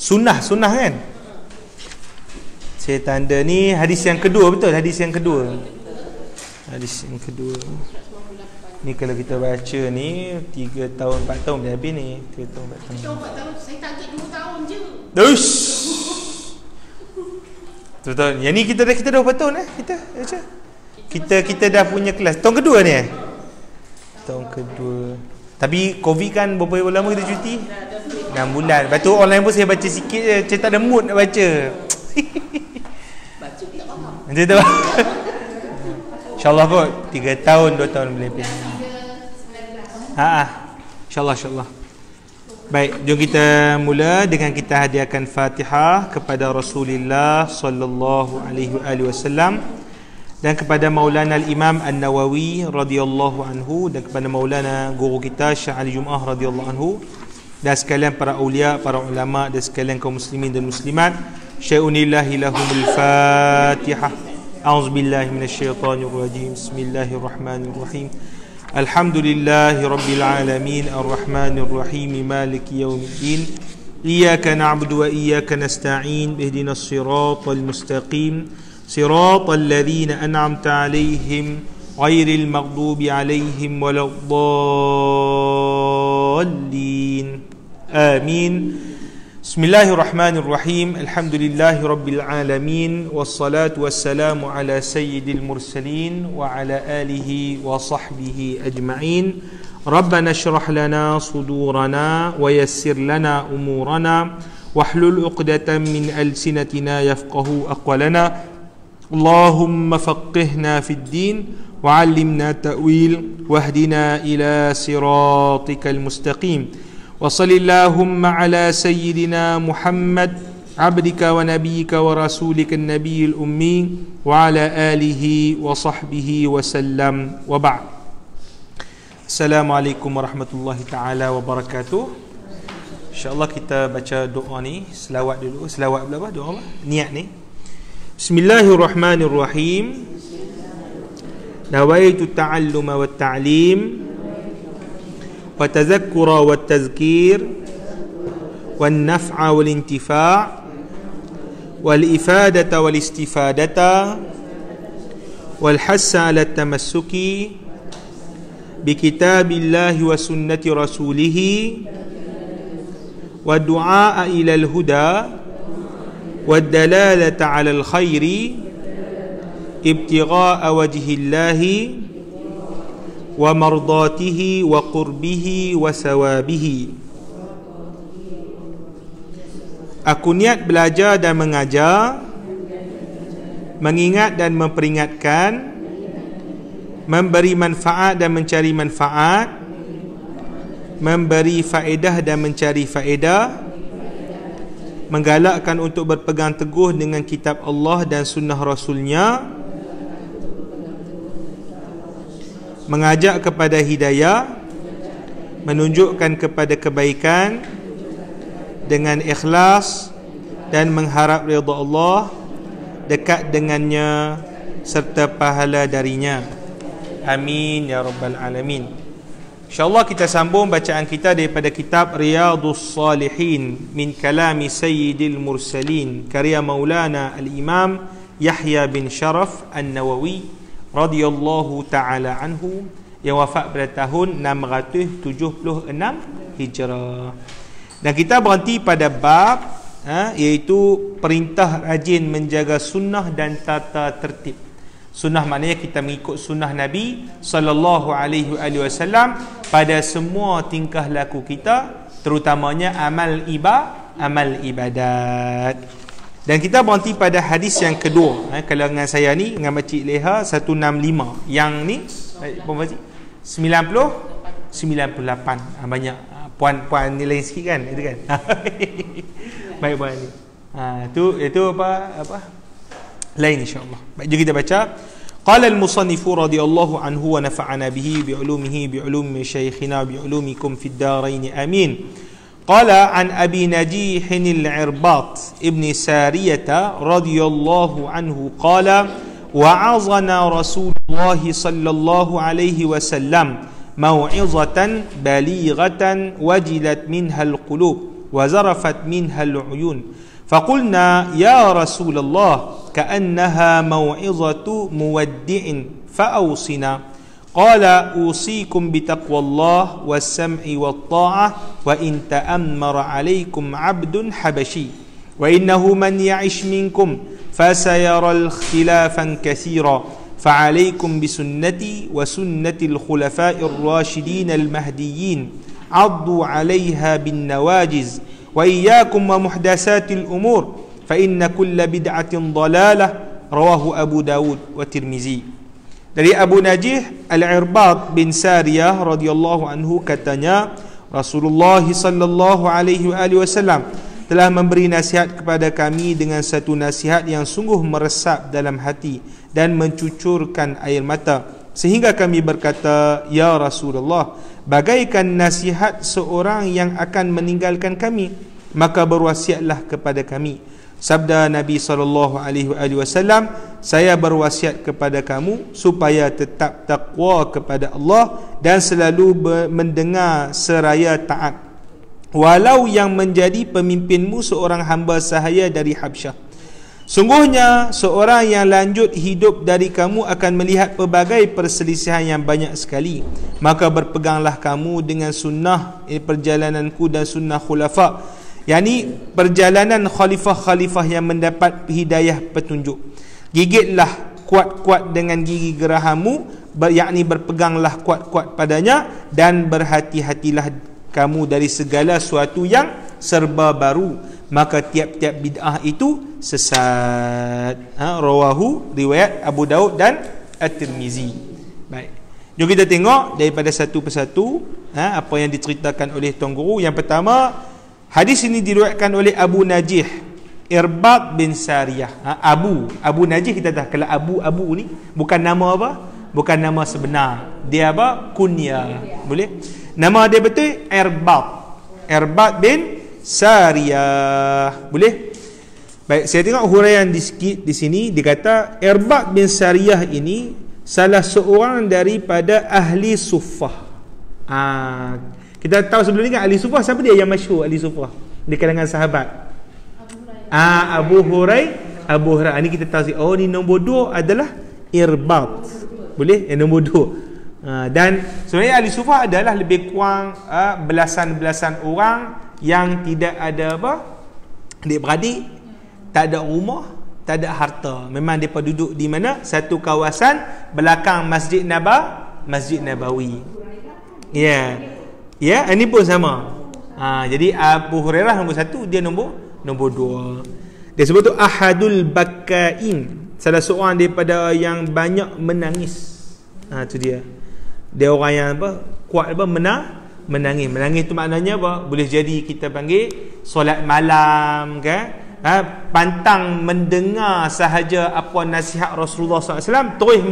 Sunnah kan. Saya tanda ni hadis yang kedua, betul? Hadis yang kedua. Ni kalau kita baca ni 3 tahun 4 tahun dah habis ni. 3 tahun 4 tahun. 4 tahun, saya target 2 tahun je. Ush. Betul. Yang ni kita dah berapa tahun kita baca. Kita dah punya kelas. Tahun kedua ni Tahun kedua. Tapi Covid kan berapa lama kita cuti? 6 bulan. Lepas tu online pun saya baca sikit je. Saya tak ada mood nak baca. Baca tak faham. Macam tu. InsyaAllah kot 3 tahun 2 tahun boleh lebih. InsyaAllah. Baik, jom kita mula dengan kita hadiahkan Fatihah kepada Rasulullah sallallahu alaihi wasallam dan kepada Maulana Al-Imam An-Nawawi radhiyallahu anhu dan kepada Maulana guru kita Syekh Ali Jumaah radhiyallahu anhu dan sekalian para aulia, para ulama dan sekalian kaum muslimin dan muslimat. Syai'unillahi lahumul Fatihah. A'udzubillahi minasyaitonirrajim. Bismillahirrahmanirrahim. Alhamdulillahi rabbil alamin arrahmanir rahim maliki yaumiddin. Iyyaka na'budu wa iyyaka nasta'in. Ihdinas siratal mustaqim. Siratal ladzina an'amta 'alaihim ghairil maghdubi 'alaihim waladdallin. Amin. Bismillahirrahmanirrahim. Alhamdulillahi rabbil alamin wassalatu wassalamu ala sayyidil mursalin wa ala alihi wa sahbihi ajma'in. Rabbana shrah lana sudurana wa yassir lana umurana wahlul 'uqdatam min alsinatina yafqahu aqwalana. Allahumma faqihna fid din wa 'allimna ta'wil wahdina ila siratikal mustaqim. Wa sallallahumma ala sayyidina Muhammad abdika wa nabiyyika wa rasulika an-nabiyil ummi wa ala alihi wa sahbihi wa sallam wa ba'd. Assalamualaikum warahmatullahi taala wabarakatuh. InsyaAllah kita baca doa ni, selawat dulu. Selawat pula apa? Doa apa? Niat ni. Bismillahirrahmanirrahim. Nawaitu ta'alluma wa ta'lim wa tazakkura wa tazkir wal naf'a wal intifa' wal ifadata wal istifadata wal hassa ala tamassuki bi kitabillahi wa sunnati rasulih wa du'a ila al huda wa dalalata ala al khairi ibtigha'a wajhillahi wa mardatihi wa qurbihi wa sawabihi. Aku niat belajar dan mengajar, mengingat dan memperingatkan, memberi manfaat dan mencari manfaat, memberi faedah dan mencari faedah, menggalakkan untuk berpegang teguh dengan kitab Allah dan sunnah Rasulnya, mengajak kepada hidayah, menunjukkan kepada kebaikan dengan ikhlas dan mengharap redha Allah, dekat dengannya serta pahala darinya. Amin ya rabbal alamin. InsyaAllah kita sambung bacaan kita daripada kitab Riyadhus Salihin min kalami Sayyidil Mursalin karya Maulana Al-Imam Yahya bin Sharaf An-Nawawi radhiyallahu ta'ala anhu yang wafat pada tahun 676 Hijrah. Dan kita berhenti pada bab iaitu perintah rajin menjaga sunnah dan tata tertib. Sunnah maknanya kita mengikut sunnah Nabi sallallahu alaihi wasallam pada semua tingkah laku kita, terutamanya amal ibadat. Dan kita berhenti pada hadis yang kedua. Kalau dengan saya ni, dengan Makcik Leha 165. Yang ni, Puan Makcik 98. Banyak puan ni lain sikit kan, itu kan. Baik puan ni. Itu apa? Lain insya-Allah. Baik, jom kita baca. Qala al-musannifu radhiyallahu anhu wa nafa'ana bihi bi ulumi syaikhina bi ulumikum fid darain amin. قال عن أبي نجيح العرباط ابن سارية رضي الله عنه قال وعظنا رسول الله صلى الله عليه وسلم موعظة بليغة وجلت منها القلوب وزرفت منها العيون فقلنا يا رسول الله كأنها موعظة مودع فأوصنا قال أوصيكم بتقوى الله والسمع والطاعة وإن تأمر عليكم عبد حبشي وإنه من يعش منكم فسيرى اختلافا كثيرا فعليكم بسنتي وسنة الخلفاء الراشدين المهديين عضوا عليها بالنواجز وإياكم ومحدثات الأمور فإن كل بدعة ضلالة رواه أبو داود والترمذي. Dari Abu Najih Al-Irbad bin Sariyah radhiyallahu anhu katanya Rasulullah sallallahu alaihi wasallam telah memberi nasihat kepada kami dengan satu nasihat yang sungguh meresap dalam hati dan mencucurkan air mata sehingga kami berkata, ya Rasulullah, bagaikan nasihat seorang yang akan meninggalkan kami, maka berwasiatlah kepada kami. Sabda Nabi SAW, saya berwasiat kepada kamu supaya tetap taqwa kepada Allah dan selalu mendengar seraya taat, walau yang menjadi pemimpinmu seorang hamba sahaya dari Habsyah. Sungguhnya seorang yang lanjut hidup dari kamu akan melihat pelbagai perselisihan yang banyak sekali. Maka berpeganglah kamu dengan sunnah perjalananku dan sunnah khulafa, yakni perjalanan khalifah-khalifah yang mendapat hidayah petunjuk. Gigitlah kuat-kuat dengan gigi gerahamu, yakni berpeganglah kuat-kuat padanya, dan berhati-hatilah kamu dari segala sesuatu yang serba baru, maka tiap-tiap bid'ah itu sesat. Rawahu, riwayat Abu Daud dan At-Tirmizi. Baik, jom kita tengok daripada satu persatu apa yang diceritakan oleh Tuan Guru. Yang pertama, hadis ini diriwayatkan oleh Abu Najih Irbad bin Sariyah. Abu Najih, kita dah kalau Abu ni bukan nama apa? Bukan nama sebenar. Dia apa? Kunya. Boleh? Nama dia betul Irbad bin Sariyah. Boleh? Baik, saya tengok huraian sikit di sini. Dia kata Irbad bin Sariyah ini salah seorang daripada ahli suffah. Kita tahu sebelum ni kan ahli suffah, siapa dia yang masyhur ahli suffah di kalangan sahabat? Abu Hurairah. Ini kita tahu, oh ni nombor 2 adalah Irbad. Boleh? Nombor 2. Dan sebenarnya ahli suffah adalah lebih kurang belasan-belasan orang yang tidak ada apa? Adik-beradik, tak ada rumah, tak ada harta. Memang mereka duduk di mana? Satu kawasan belakang Masjid Nabawi. Ya. Ya, ini pun sama. Jadi Abu Hurairah nombor 1, dia nombor 2. Dia sebut tu ahadul bakain, salah seorang daripada yang banyak menangis. Tu dia. Dia orang yang apa? Kuat apa? Menangis. Menangis tu maknanya apa? Boleh jadi kita panggil solat malam kan? Pantang mendengar sahaja apa nasihat Rasulullah SAW, terus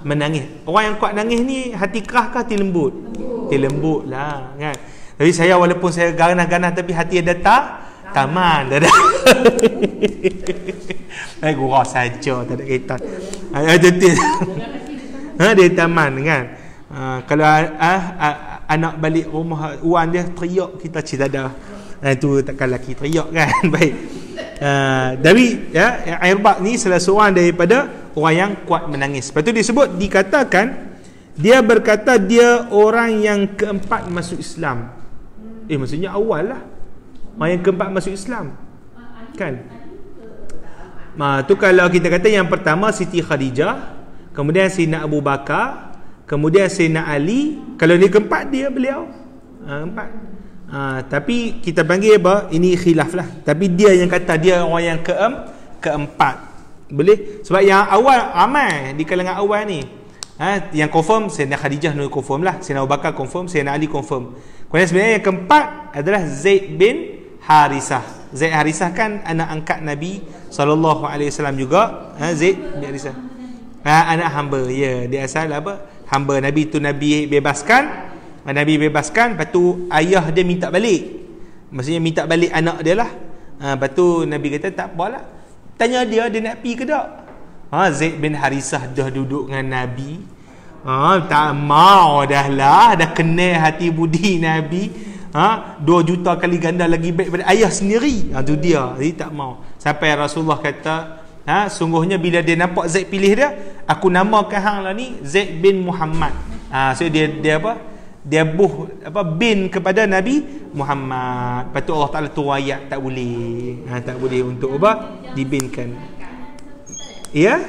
menangis. Orang yang kuat nangis ni hati keras ke hati lembut? Hati lembut lah kan. Tapi saya walaupun saya ganas-ganas tapi hati ada taman dah. Gurau saja, tak ada kaitan. Dia taman kan. Kalau anak balik rumah wan dia teriak, kita cerita dah. Itu takkan lelaki teriak kan. Baik. Tapi Irbad ni salah seorang daripada orang yang kuat menangis. Lepas tu dikatakan dia berkata dia orang yang keempat masuk Islam. Maksudnya awal lah, orang yang keempat masuk Islam kan. Tu kalau kita kata yang pertama Siti Khadijah, kemudian Sayyidina Abu Bakar, kemudian Sayyidina Ali. Kalau ni keempat dia beliau empat. Tapi kita panggil apa? Ini khilaf lah. Tapi dia yang kata dia orang yang keempat. Boleh? Sebab yang awal ramai di kalangan awal ni. Yang confirm Sayyidina Khadijah ni confirm lah. Sayyidina Abu Bakar confirm, Sayyidina Ali confirm. Kemudian sebenarnya yang keempat adalah Zaid bin Harisah. Zaid Harisah kan anak angkat Nabi SAW juga. Zaid bin Harisah, anak hamba. Ya, dia asal apa? Hamba Nabi tu Nabi bebaskan. Lepas tu ayah dia minta balik. Maksudnya minta balik anak dia lah. Lepas tu Nabi kata tak apalah, tanya dia nak pergi ke tak. Zaid bin Harisah dah duduk dengan Nabi. Tak mau dah lah, dah kenal hati budi Nabi. 2 juta kali ganda lagi baik daripada ayah sendiri. Tu dia. Jadi tak mau. Sampai Rasulullah kata, sungguhnya bila dia nampak Zaid pilih dia, aku namakan hang lah ni Zaid bin Muhammad. So dia apa? Dia bin kepada Nabi Muhammad. Lepas tu Allah Ta'ala tu ayat tak boleh. Tak boleh untuk apa? Dibinkan. Ya?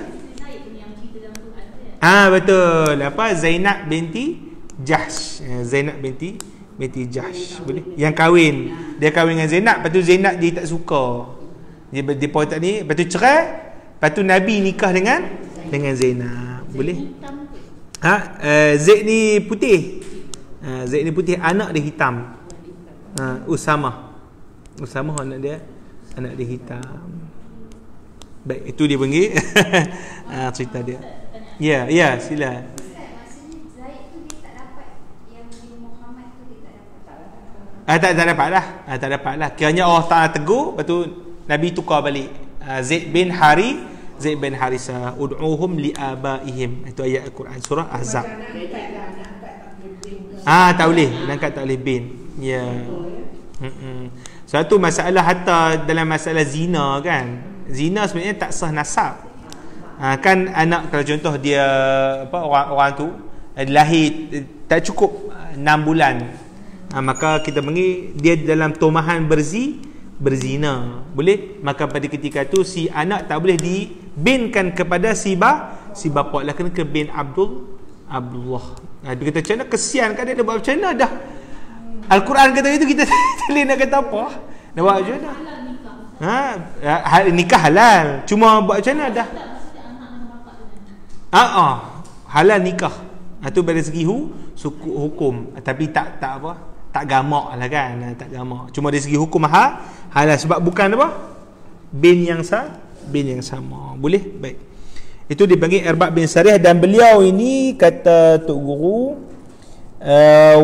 Betul. Apa? Zainab binti Jahsh. Zainab binti Jahsh. Boleh? Yang kahwin. Dia kahwin dengan Zainab. Lepas tu Zainab dia tak suka. Dia tak ni. Lepas tu cerai. Lepas tu Nabi nikah dengan Zainab. Boleh? Zaid ni putih. Zaid ni putih. Anak dia hitam. Usamah anak dia hitam. Baik, itu dia panggil cerita dia. Ya, sila. Tak dapat lah. Kiranya Allah Ta'ala tegur, lepas tu Nabi tukar balik. Zaid bin Harithah, ud'uhum li'abaihim. Itu ayat Al-Quran surah Ahzab. Tak boleh, angkat tak boleh bin. Ya. Satu masalah hatta dalam masalah zina kan. Zina sebenarnya tak sah nasab. Kan anak, kalau contoh dia orang tu lahir tak cukup 6 bulan. Maka kita panggil dia dalam tomahan berzina. Boleh? Maka pada ketika tu si anak tak boleh dibinkan kepada si bapa lah, kena ke bin Abdullah. Dia kata macam mana, kesian kan dia buat macam mana dah. Al-Quran kata itu, kita tak boleh nak kata apa. Nak buat macam mana? Nikah halal. Cuma buat macam mana dah. Halal nikah. Itu dari segi hukum. Tapi tak gamak lah kan. Tak gamak. Cuma dari segi hukum halal. Sebab bukan apa? Bin yang sama. Boleh? Baik. Itu dipanggil Irbad bin Sarih. Dan beliau ini, kata Tok Guru,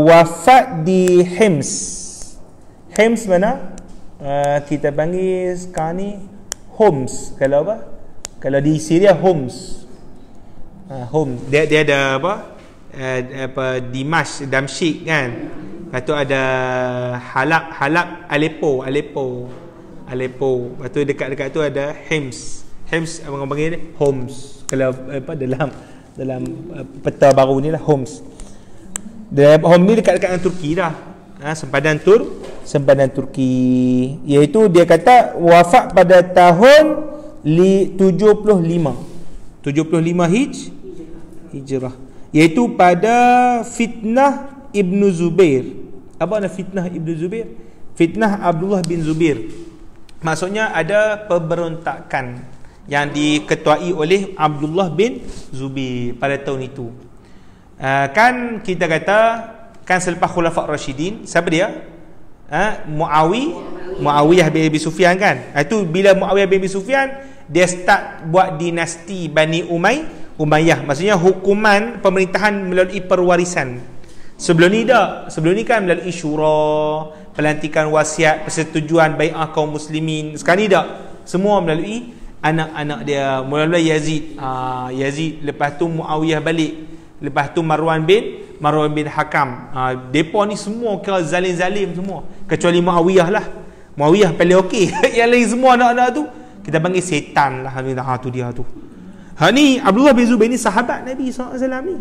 wafat di Hims. Hims mana? Kita panggil sekarang ni Homs. Kalau apa? Kalau di Syria Homs. Homs. Dia ada apa? Dimash, Damsyik kan. Lepas tu ada Halab, Aleppo. Lepas tu dekat-dekat tu ada Hims. Hims orang panggil ni Homs. Kalau dalam peta baru ni lah Homs. Homs ni dekat-dekat dengan Turki dah. Sempadan Turki. Iaitu dia kata wafat pada tahun 75 Hijrah. Iaitu pada fitnah Ibnu Zubair. Apa nak fitnah Ibnu Zubair? Fitnah Abdullah bin Zubair. Maksudnya ada pemberontakan yang diketuai oleh Abdullah bin Zubair pada tahun itu. Kan kita kata, kan selepas Khulafa' Rashidin, siapa dia? Muawiyah bin Abi Sufyan kan. Itu bila Muawiyah bin Abi Sufyan, dia start buat dinasti Bani Umayyah. Maksudnya hukuman pemerintahan melalui perwarisan. Sebelum ni kan melalui syura, pelantikan wasiat, persetujuan bai'ah kaum muslimin. Sekarang ni tak. Semua melalui anak-anak dia. Mula-mula Yazid, lepas tu Muawiyah balik, lepas tu Marwan bin Hakam. Depa ni semua kira zalim-zalim semua, kecuali Muawiyah lah. Muawiyah paling okey. Yang lain semua anak-anak tu kita panggil setan lah. Tu dia tu. Ni Abdullah bin Zubair ni sahabat Nabi SAW ni.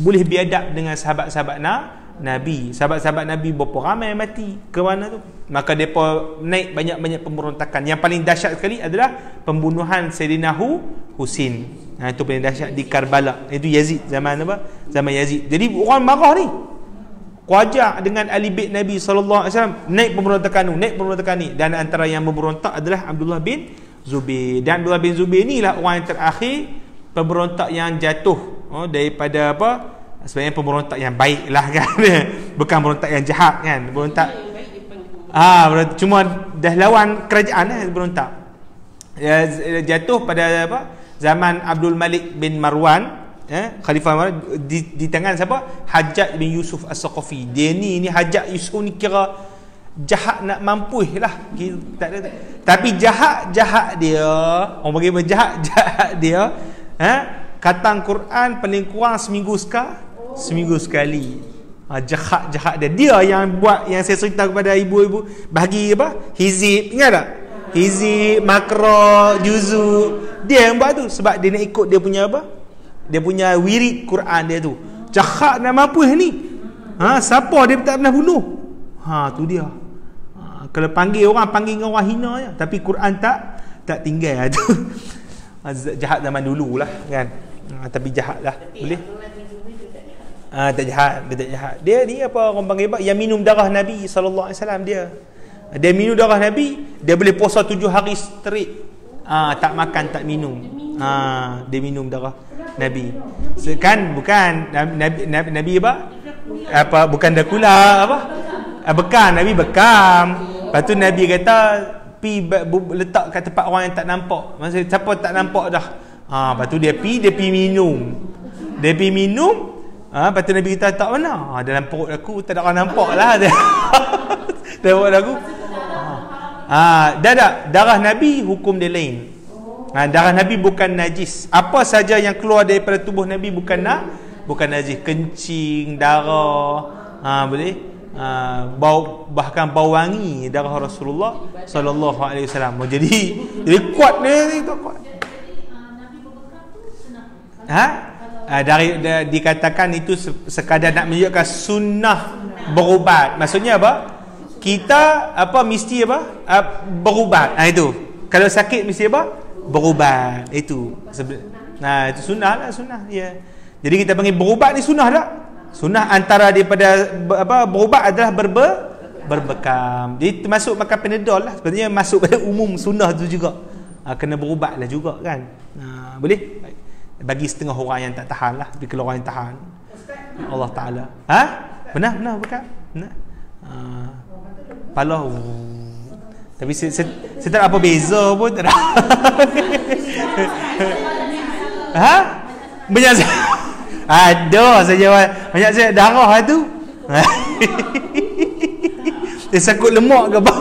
Boleh biadab dengan sahabat-sahabat Nabi. Sahabat-sahabat Nabi berapa ramai mati ke mana tu. Maka mereka naik banyak-banyak pemberontakan. Yang paling dahsyat sekali adalah pembunuhan Sayyidina Husin. Itu paling dahsyat di Karbala. Itu Yazid, zaman apa? Zaman Yazid. Jadi orang marah ni. Wajah dengan Ali bin Nabi SAW, naik pemberontakan ni. Dan antara yang memberontak adalah Abdullah bin Zubair. Dan Abdullah bin Zubair ni lah orang yang terakhir pemberontak yang jatuh daripada apa? Sebenarnya pemberontak yang baik lah kan. Bukan pemberontak yang jahat kan. Pemberontak cuma dah lawan kerajaan berontak. Jatuh pada apa? Zaman Abdul Malik bin Marwan, Khalifah Marwan, di tangan siapa? Hajjaj bin Yusuf As-Saqafi. Dia ni Hajjaj Yusuf ni kira jahat nak mampuih lah. Tapi jahat dia, orang bagi jahat dia, khatam Quran paling kurang seminggu sekali. Jahat dia yang buat, yang saya cerita kepada ibu-ibu, bagi apa, hizib, ingat tak? Hizib, makro, juzu, dia yang buat tu sebab dia nak ikut dia punya apa, dia punya wirid Quran dia tu. Jahat nak mampu ni. Siapa dia tak pernah bunuh. Tu dia. Kalau panggil orang, panggil dengan orang hina je, tapi Quran tak tinggal tu. Jahat zaman dulu lah kan. Tapi jahat lah, boleh. Tak jahat, dia tak jahat. Dia ni apa orang panggil apa? Yang minum darah Nabi sallallahu alaihi wasallam dia. Dia minum darah Nabi, dia boleh puasa 7 hari straight. Tak makan, tak minum. Dia minum darah Nabi. Kan bukan Nabi apa? Bukan Dracula apa? Bekam, Nabi bekam. Lepas tu Nabi kata pi letak kat tempat orang yang tak nampak. Maksud siapa tak nampak dah. Lepas tu dia pi minum. Dia pi minum. Lepas tu Nabi kata tak mana? Dalam perut aku tak ada orang nampak lah. Dalam perut aku. Darah Nabi hukum dia lain. Darah Nabi bukan najis. Apa saja yang keluar daripada tubuh Nabi bukan najis. Kencing, darah, boleh. Bau, bahkan bau wangi darah Rasulullah sallallahu alaihi wasallam. Jadi kuat dia itu kuat. Dikatakan itu sekadar nak menunjukkan sunnah berubat. Maksudnya apa? Kita mesti berubat. Itu. Kalau sakit mesti berubat. Itu. Itu sunnah lah, sunnah. Ya. Jadi kita panggil berubat ni sunnah tak? Sunnah antara daripada berubat adalah berbekam. Jadi termasuk makan Panadol lah. Sebenarnya masuk pada umum sunnah tu juga. Kena berubat lah juga kan. Boleh? Bagi setengah orang yang tak tahan lah. Tapi kalau orang yang tahan, Allah Ta'ala. Benar bekam? Benar? Pala. Tapi saya tak apa beza pun tak ada. Banyak ada saja banyak saya darah tu. Dia sakut lemak ke apa?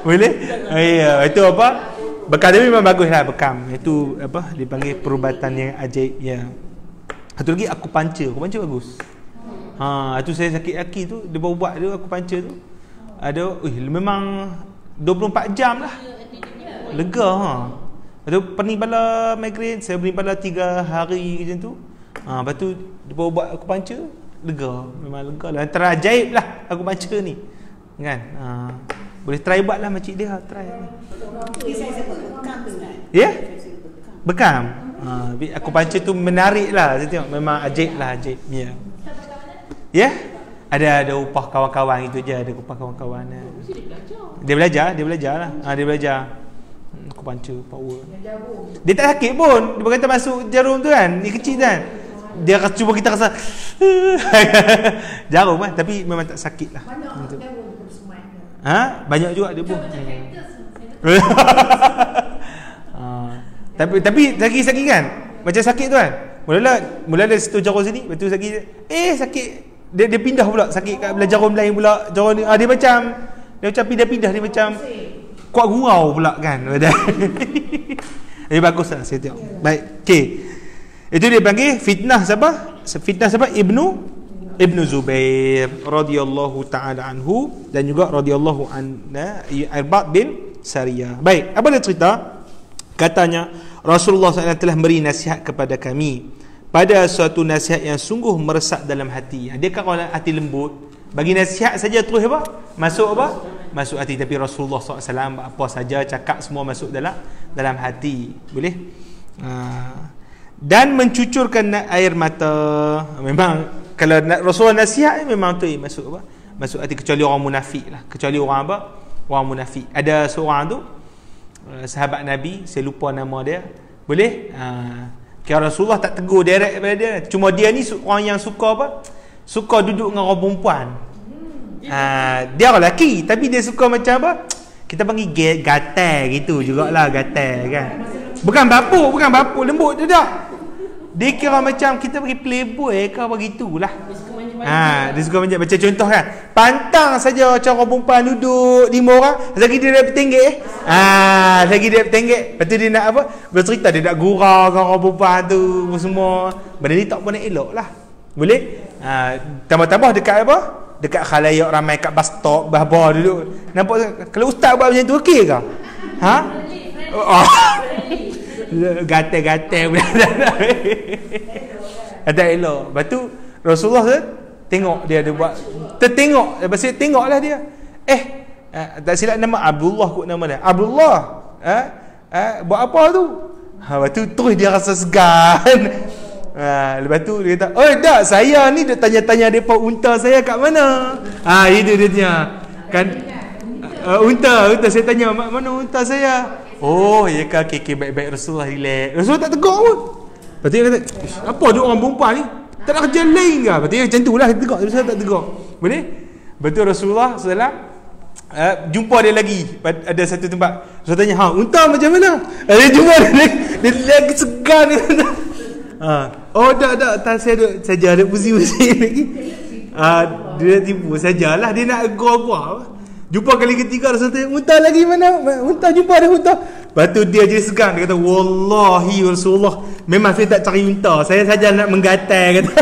Boleh? Ya, itu apa? Bekam tapi memang baguslah bekam. Itu apa? Dipanggil perubatan yang ajaib ya. Satu lagi akupunture bagus. Itu saya sakit kaki tu, dia baru buat tu akupunture tu. Ada memang 24 jam lah. Lega Lepas tu pening bala migraine, saya pening bala 3 hari macam tu. Lepas tu dia baru buat akupunture, lega. Memang lega lah. Antara ajaib lah akupunture ni. Kan? Boleh try buat lah makcik dia. Try. Ya? Bekam. Akupunture tu menarik lah. Saya tengok memang ajaib lah, ajaib. Ya. Ya? Ada upah kawan-kawan itu je. Ada upah kawan-kawan. Dia belajar lah. Dia belajar. Akupunture power. Dia tak sakit pun. Dia berkata masuk jarum tu kan, ni kecil kan. Dia cuba kita rasa jarum kan, tapi memang tak sakit lah. Banyak juga dia pun. Tapi lagi sakit kan? Macam sakit tu kan. Mula-mula situ jarum sini, lepas tu sakit. Dia pindah pula sakit kat belah jarum lain pula. Jarum ni dia macam pindah-pindah, dia macam kuat gurau pula kan. Jadi bagus lah saya tengok. Baik, okey. Itu dia panggil fitnah siapa? Fitnah siapa? Ibnu Zubair radhiyallahu taala anhu dan juga radhiyallahu anna Irbad bin Sariyah. Baik, apa dia cerita? Katanya Rasulullah SAW telah beri nasihat kepada kami pada suatu nasihat yang sungguh meresap dalam hati. Dia kan orang hati lembut, bagi nasihat saja terus masuk masuk hati. Tapi Rasulullah SAW apa saja cakap semua masuk dalam hati. Boleh? Dan mencucurkan air mata. Memang kalau Rasulullah nasihat memang tu masuk masuk hati, kecuali orang munafik lah. Kecuali orang orang munafik. Ada seorang tu sahabat Nabi, saya lupa nama dia. Boleh? Kira Rasulullah tak tegur direct pada dia. Cuma dia ni orang yang suka duduk dengan orang perempuan. Dia orang lelaki, tapi dia suka macam apa? Kita panggil gatal gitu jugalah, gatal kan. Bukan bapuk lembut dia tak. Dia kira macam kita panggil playboy ke apa gitulah. Dia suka macam contoh kan. Pantang saja cara perempuan duduk 5 orang, lagi dia dapat tenggek. Lagi dia dapat tenggek. Lepas tu dia nak apa? Bercerita dia nak gurau dengan orang perempuan tu semua. Benda ni tak pernah elok lah. Boleh? Tambah-tambah dekat apa? Dekat khalayak ramai kat bus stop, bah-bah duduk. Nampak kalau ustaz buat macam tu okey ke? Ha? Oh. Gatal-gatal pula. Ada elok. Lepas tu Rasulullah tu tengok dia ada buat, tertengok, lepas tu tengoklah dia. Tak silap nama Abdullah kot nama dia. Abdullah, buat apa tu? Lepas tu terus dia rasa segan. Lepas tu dia kata, "Oh tak, saya ni dia tanya-tanya depa unta saya kat mana?" Itu dia tanya. Kan unta saya tanya, "Mana unta saya?" "Oh, ya ke, okey baik-baik." Rasulullah relax. Rasulullah tak tegur pun. Lepas tu dia kata, "Apa dia orang perempuan ni? Tak nak kerja lain ke?" Lepas tu macam itulah dia tegur. Rasulullah tak tegur. Boleh? Betul Rasulullah SAW jumpa dia lagi ada satu tempat. Rasulullah tanya, "Unta macam mana?" Dia jumpa dia lagi segan dia. "Oh tak saya duduk saja, ada pusing-pusing lagi." Dia tipu sajalah, dia nak gua-gua. Jumpa kali ketiga Rasulullah tanya, "Unta lagi mana? Unta, jumpa ada unta." Lepas tu dia jadi segan. Dia kata, "Wallahi Rasulullah, memang saya tak cari unta, saya saja nak menggatal," kata.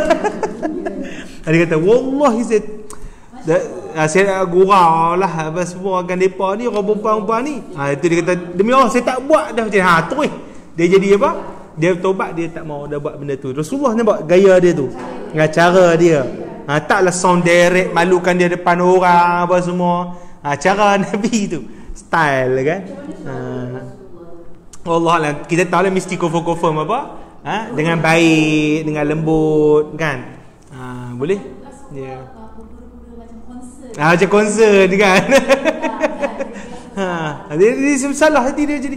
Dia kata, "Wallahi saya nak gurau lah apa semua akan mereka ni, orang perempuan ni." Itu dia kata, "Demi Allah saya tak buat dah." Macam terus dia jadi apa? Dia tobat, dia tak mau dah buat benda tu. Rasulullah nampak gaya dia tu, dengan cara dia. Taklah sound direct, malukan dia depan orang apa semua. Cara Nabi tu, style kan. Allah lah, kita tahu lah mesti confirm apa? Dengan baik, dengan lembut kan. Boleh? Ya. Macam konsert kan. Dia salah hati dia jadi.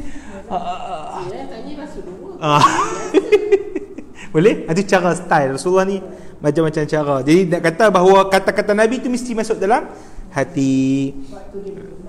Boleh? Itu cara style Rasulullah ni, macam-macam cara. Jadi nak kata bahawa kata-kata Nabi tu mesti masuk dalam hati.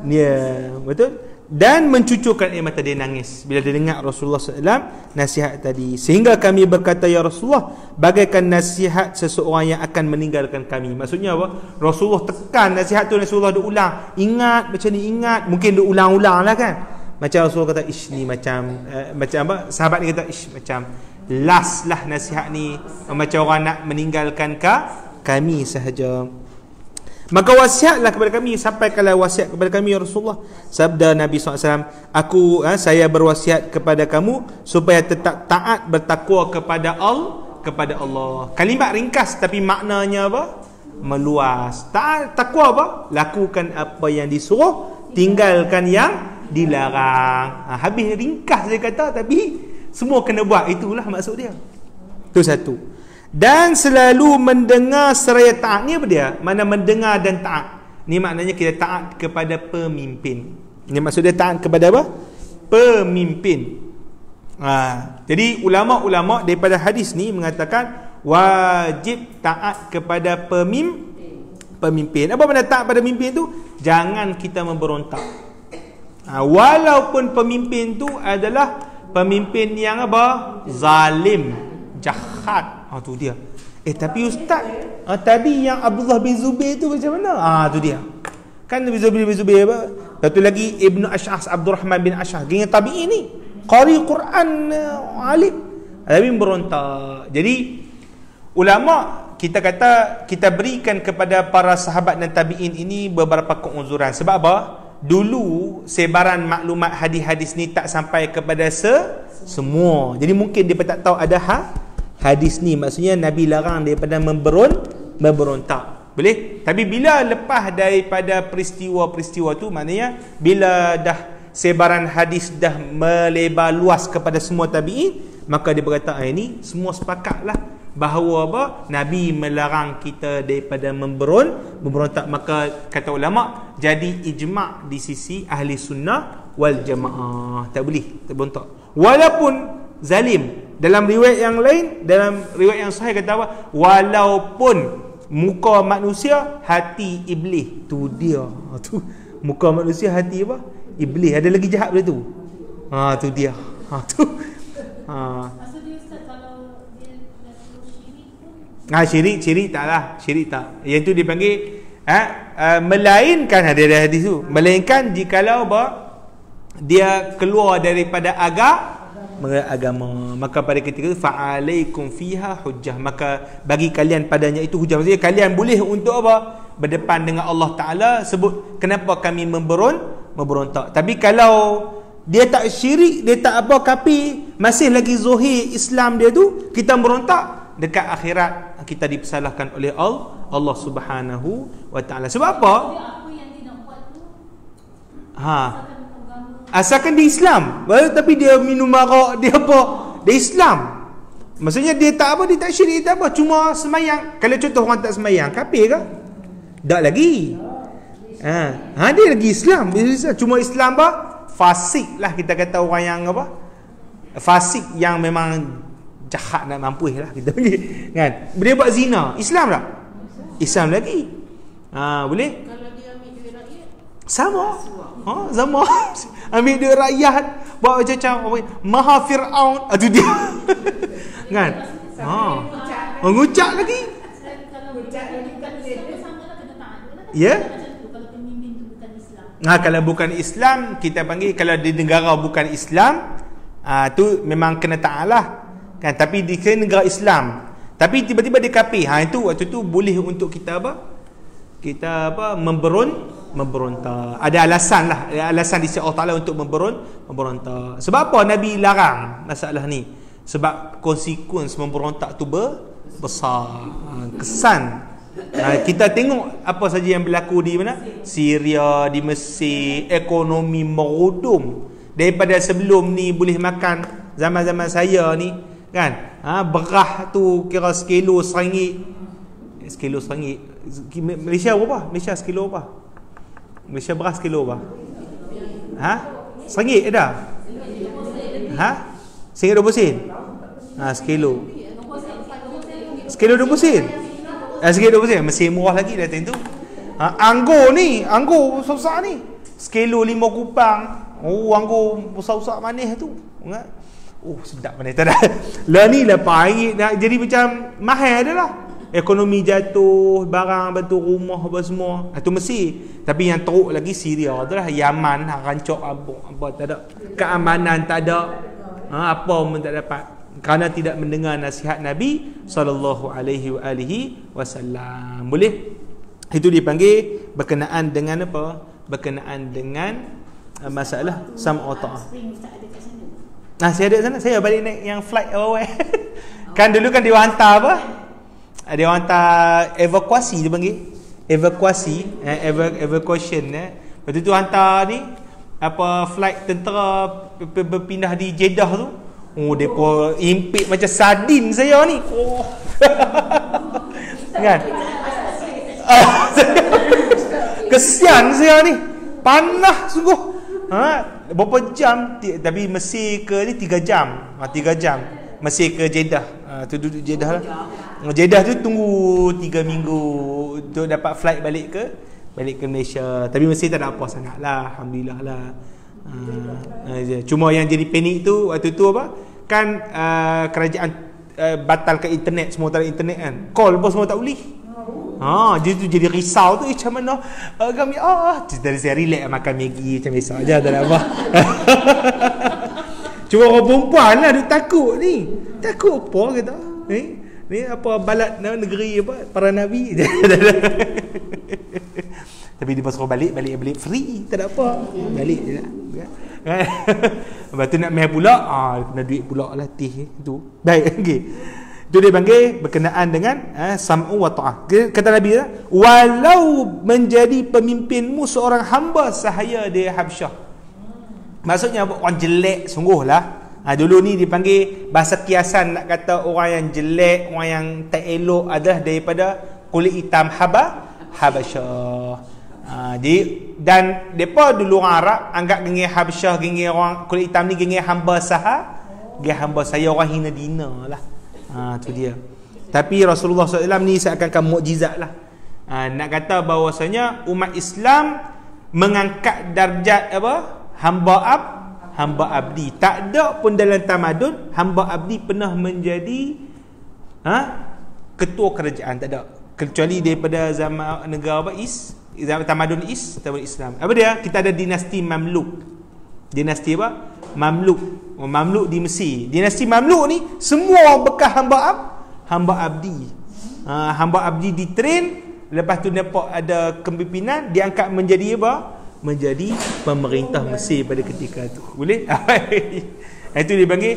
Ya, betul. Dan mencucurkan air mata, dia nangis bila dia dengar Rasulullah SAW nasihat tadi. Sehingga kami berkata, "Ya Rasulullah, bagaikan nasihat seseorang yang akan meninggalkan kami." Maksudnya apa? Rasulullah tekan nasihat tu, Rasulullah dia ulang. Ingat macam ni, ingat. Mungkin dia ulang-ulang lah kan. Macam Rasulullah kata, "Ish ni macam apa?" Sahabat ni kata, "Ish macam last lah nasihat ni, macam orang nak meninggalkan kami sahaja." Maka wasiatlah kepada kami, sampaikanlah wasiat kepada kami ya Rasulullah. Sabda Nabi SAW, saya berwasiat kepada kamu supaya tetap taat, bertakwa kepada Allah. Kalimat ringkas tapi maknanya apa? Meluas. Taat, takwa apa? Lakukan apa yang disuruh, tinggalkan yang dilarang. Habis ringkas dia kata, tapi semua kena buat. Itulah maksud dia. Itu satu. Dan selalu mendengar seraya taat. Ni apa dia? Mana mendengar dan taat. Ni maknanya kita taat kepada pemimpin. Ini maksud dia taat kepada apa? Pemimpin. Jadi ulama-ulama daripada hadis ni mengatakan wajib taat kepada pemimpin. Apa makna taat pada pemimpin tu? Jangan kita memberontak. Walaupun pemimpin tu adalah pemimpin yang apa? Zalim, jahat. Tu dia. Tapi ustaz, tadi yang Abdullah bin Zubair tu macam mana? Tu dia. Kan Zubair bin Zubair apa? Satu lagi Ibnu Ash'as, Abdurrahman bin Ash'as, geng tabi'in ni, qari Quran, alim, tapi berontak. Jadi ulama kita kata kita berikan kepada para sahabat dan tabi'in ini beberapa keuzuran. Sebab apa? Dulu sebaran maklumat hadis-hadis ni tak sampai kepada semua. Jadi mungkin dia tak tahu ada hadis ni. Maksudnya Nabi larang daripada memberontak. Boleh? Tapi bila lepas daripada peristiwa-peristiwa tu, maknanya bila dah sebaran hadis dah melebar luas kepada semua tabi'in, maka dia berkata, ini semua sepakatlah bahawa apa? Nabi melarang kita daripada memberontak. Maka kata ulama, jadi ijma' di sisi ahli sunnah wal jamaah. Tak boleh terberontak. Walaupun zalim. Dalam riwayat yang lain, dalam riwayat yang sahih kata apa? Walaupun muka manusia, hati iblis. Tu dia. Tu muka manusia, hati apa? Iblis. Ada lagi jahat daripada tu. Tu dia. Tu. Maksud dia Ustaz, kalau dia syirik pun? Syirik taklah. Syirik tak. Yang tu dipanggil melainkan, ada hadis tu. Melainkan jikalau apa? Dia keluar daripada agama. Maka pada ketika itu fa'alaikum fiha hujjah, maka bagi kalian padanya itu hujjah. Maksudnya kalian boleh untuk apa? Berdepan dengan Allah Ta'ala, sebut kenapa kami memberontak. Tapi kalau dia tak syirik, dia tak apa, kafir, masih lagi zuhir Islam dia tu, kita berontak, dekat akhirat kita dipersalahkan oleh Allah Subhanahu wa Ta'ala. Sebab apa? Apa yang dia nak buat tu? Asalkan dia Islam, tapi dia minum arak, dia apa? Dia Islam. Maksudnya dia tak apa, dia tak syirik, tak apa, cuma semayang. Kalau contoh orang tak semayang, kafir ke? Tak lagi. Dia lagi Islam. Cuma Islam apa? Fasik lah, kita kata orang yang apa? Fasik yang memang jahat nak mampus lah kita panggil. Kan? Dia buat zina, Islam tak? Islam lagi. Boleh? Kalau dia ambil duit rakyat, sama. Sama. Ambil duit rakyat, buat macam Maha Fir'aun, tu dia. Kan? Mengucap lagi. kalau bukan Islam sama lah, kena taat lah. Ya? Kalau pemimpin tu bukan Islam. Kalau bukan Islam, kita panggil, kalau di negara bukan Islam, tu memang kena taat lah. Kan? Tapi di negara Islam, tapi tiba-tiba dia kafir, itu waktu tu boleh untuk kita apa? Kita apa? Memberontak. Ada alasan lah, ada alasan di sisi Allah Ta'ala untuk memberontak. Sebab apa Nabi larang masalah ni? Sebab konsekuens memberontak tu besar. Kesan. Kita tengok apa saja yang berlaku di mana? Syria, di Mesir, ekonomi merudum. Daripada sebelum ni boleh makan, zaman-zaman saya ni kan, beras tu kira sekilo RM1. Sekilo RM1. Malaysia berapa? Malaysia sekilo berapa? Malaysia beras kilo apa? RM1 ada? RM1.20? Sekilo. Sekilo 20 sen? Sekilo 20 sen? Masih murah lagi dah tu. Anggur ni, anggur besar-besar ni, sekilo 5 kupang. Anggur besar-besar manis tu. Sedap manis tak dah. Lah ni lah RM4 nak jadi macam mahal dah lah. Ekonomi jatuh, barang batu rumah apa semua. Itu Mesir. Tapi yang teruk lagi Syria tu lah. Yaman rancak apa tak ada. Keamanan tak ada. Apa pun tak dapat. Kerana tidak mendengar nasihat Nabi SAW. Boleh? Itu dipanggil berkenaan dengan apa? Berkenaan dengan masalah sam'a ta'ah. Saya ada sana. Saya balik naik yang flight awal. Kan dulu kan dia hantar apa? Dia hantar evakuasi, dia panggil evakuasi, evacuation. Lepas tu hantar ni apa, flight tentera berpindah di Jeddah tu. Depa impit macam sardin saya ni. Kan? Kesian saya ni. Panas sungguh. Berapa jam? Tapi Mesir ke ni 3 jam. 3 jam. Mesir ke Jeddah. Tu duduk Jeddah lah. Jeddah tu tunggu 3 minggu untuk dapat flight balik ke Malaysia. Tapi Mesir tak ada apa sangat lah, alhamdulillah lah. Cuma yang jadi panik tu waktu tu apa? Kan kerajaan batalkan internet, semua tak ada internet kan. Call pun semua tak boleh. Dia tu jadi risau tu, macam mana kami dari saya relax makan Maggi macam biasa aja, tak ada apa. Cuma orang perempuan lah dia takut ni. Takut apa kata? Ni apa, balat negeri apa, para nabi. Tapi dia suruh balik free, tak ada apa. Balik je lah. Lepas tu nak main pula, kena duit pula lah tih tu. Baik, okey. Itu dia panggil berkenaan dengan sam'u wa ta'ah. Kata Nabi, walau menjadi pemimpinmu seorang hamba sahaya di Habsyah. Maksudnya orang jelek sungguhlah. Dulu ni dipanggil bahasa kiasan, nak kata orang yang jelek, orang yang tak elok adalah daripada kulit hitam Habasyah. Jadi dan depa dulu orang Arab anggap geng Habasyah, geng orang kulit hitam ni geng hamba saya, orang hina dina lah. Tu dia. Tapi Rasulullah SAW ni seakan-akan mukjizat lah. Nak kata bahawasanya umat Islam mengangkat darjat apa? Hamba abdi. Tak ada pun dalam tamadun hamba abdi pernah menjadi ketua kerajaan, tak ada. Kecuali daripada zaman negara apa? Zaman tamadun tamadun Islam. Apa dia? Kita ada dinasti Mamluk. Dinasti apa? Mamluk. Mamluk di Mesir. Dinasti Mamluk ni semua bekas hamba abdi. Hamba abdi ditrain, lepas tu nampak ada kepimpinan, diangkat menjadi apa? Menjadi pemerintah Mesir pada ketika tu. Boleh? Itu dia panggil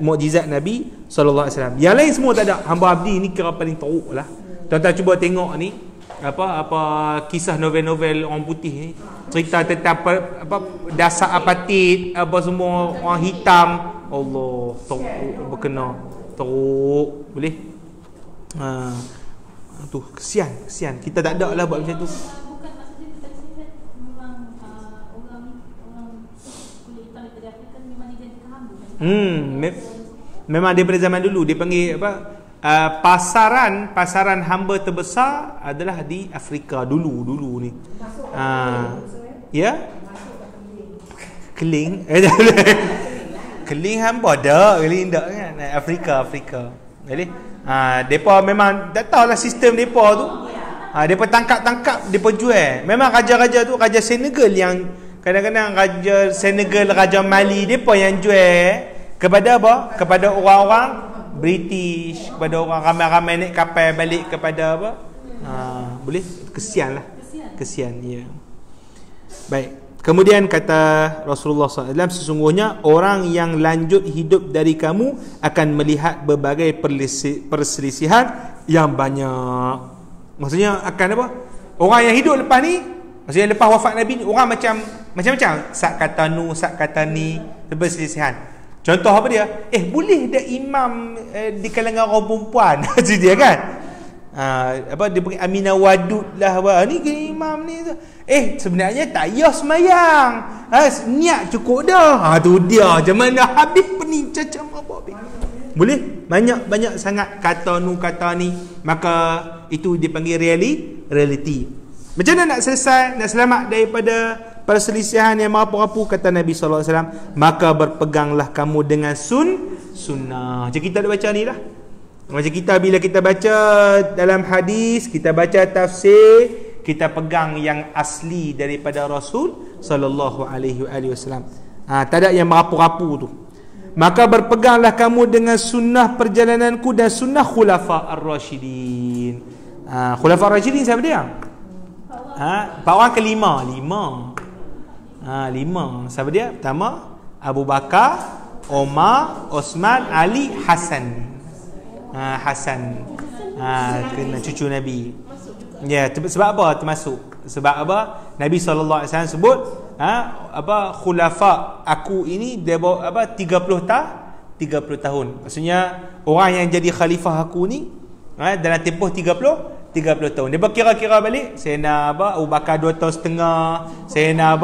mukjizat Nabi SAW. Yang lain semua tak ada. Hamba abdi ni kira paling teruk lah. Tuan-tuan cuba tengok ni apa kisah novel-novel orang putih ni, cerita tentang dasar apatit, apa semua orang hitam. Allah, teruk berkena. Teruk. Boleh? Tu kesian. Kita tak ada lah buat macam tu. Bukan maksudnya kita sini memang orang kulit hitam dari Afrika memang dijadikan hamba. Memang daripada zaman dulu dia panggil apa? Pasaran hamba terbesar adalah di Afrika dulu ni. Ya? Keling. Keling hamba dah, keling tak kan? Afrika. Jadi, depa memang tak tahulah sistem depa tu. Depa tangkap, depa jual. Memang raja-raja tu, raja Senegal yang kadang-kadang raja Senegal, raja Mali, depa yang jual kepada apa? Kepada orang-orang British, kepada orang ramai-ramai naik kapal balik kepada apa? Boleh? Kesian lah. Kesian, ya. Baik. Kemudian kata Rasulullah SAW, sesungguhnya orang yang lanjut hidup dari kamu akan melihat berbagai perselisihan yang banyak. Maksudnya akan apa? Orang yang hidup lepas ni, maksudnya lepas wafat Nabi ni, orang macam-macam. Sak kata nu, sak kata ni, perselisihan. Contoh apa dia? Boleh dah imam di kalangan orang perempuan. Macam dia kan? Dia panggil Aminah Wadud lah. Ni ke imam ni tu. Sebenarnya tak payah semayang. Niat cukup dah. Tu dia. Macam mana habis pening cacam apa habis. Boleh? Banyak sangat kata nu kata ni. Maka itu dipanggil reality. Macam mana nak selesai, nak selamat daripada perselisihan yang merapu-rapu? Kata Nabi SAW, maka berpeganglah kamu dengan sunnah. Macam kita dah baca ni lah. Macam kita bila kita baca dalam hadis, kita baca tafsir, kita pegang yang asli daripada Rasul SAW. Tak ada yang merapu-rapu tu. Maka berpeganglah kamu dengan sunnah perjalananku dan sunnah Khulafa Ar-Rashidin. Khulafa Ar-Rashidin siapa dia? Pak orang kelima. Lima. Siapa dia? Pertama Abu Bakar, Omar, Osman, Ali, Hasan. Hasan. Kena cucu Nabi. Ya, sebab apa termasuk? Sebab apa? Nabi SAW sebut khulafa aku ini dia bawa 30 tahun. Maksudnya orang yang jadi khalifah aku ni dalam tempoh 30 tahun. Dia berkira-kira balik, Sayyidina Abu Bakar 2 tahun setengah, Sayyidina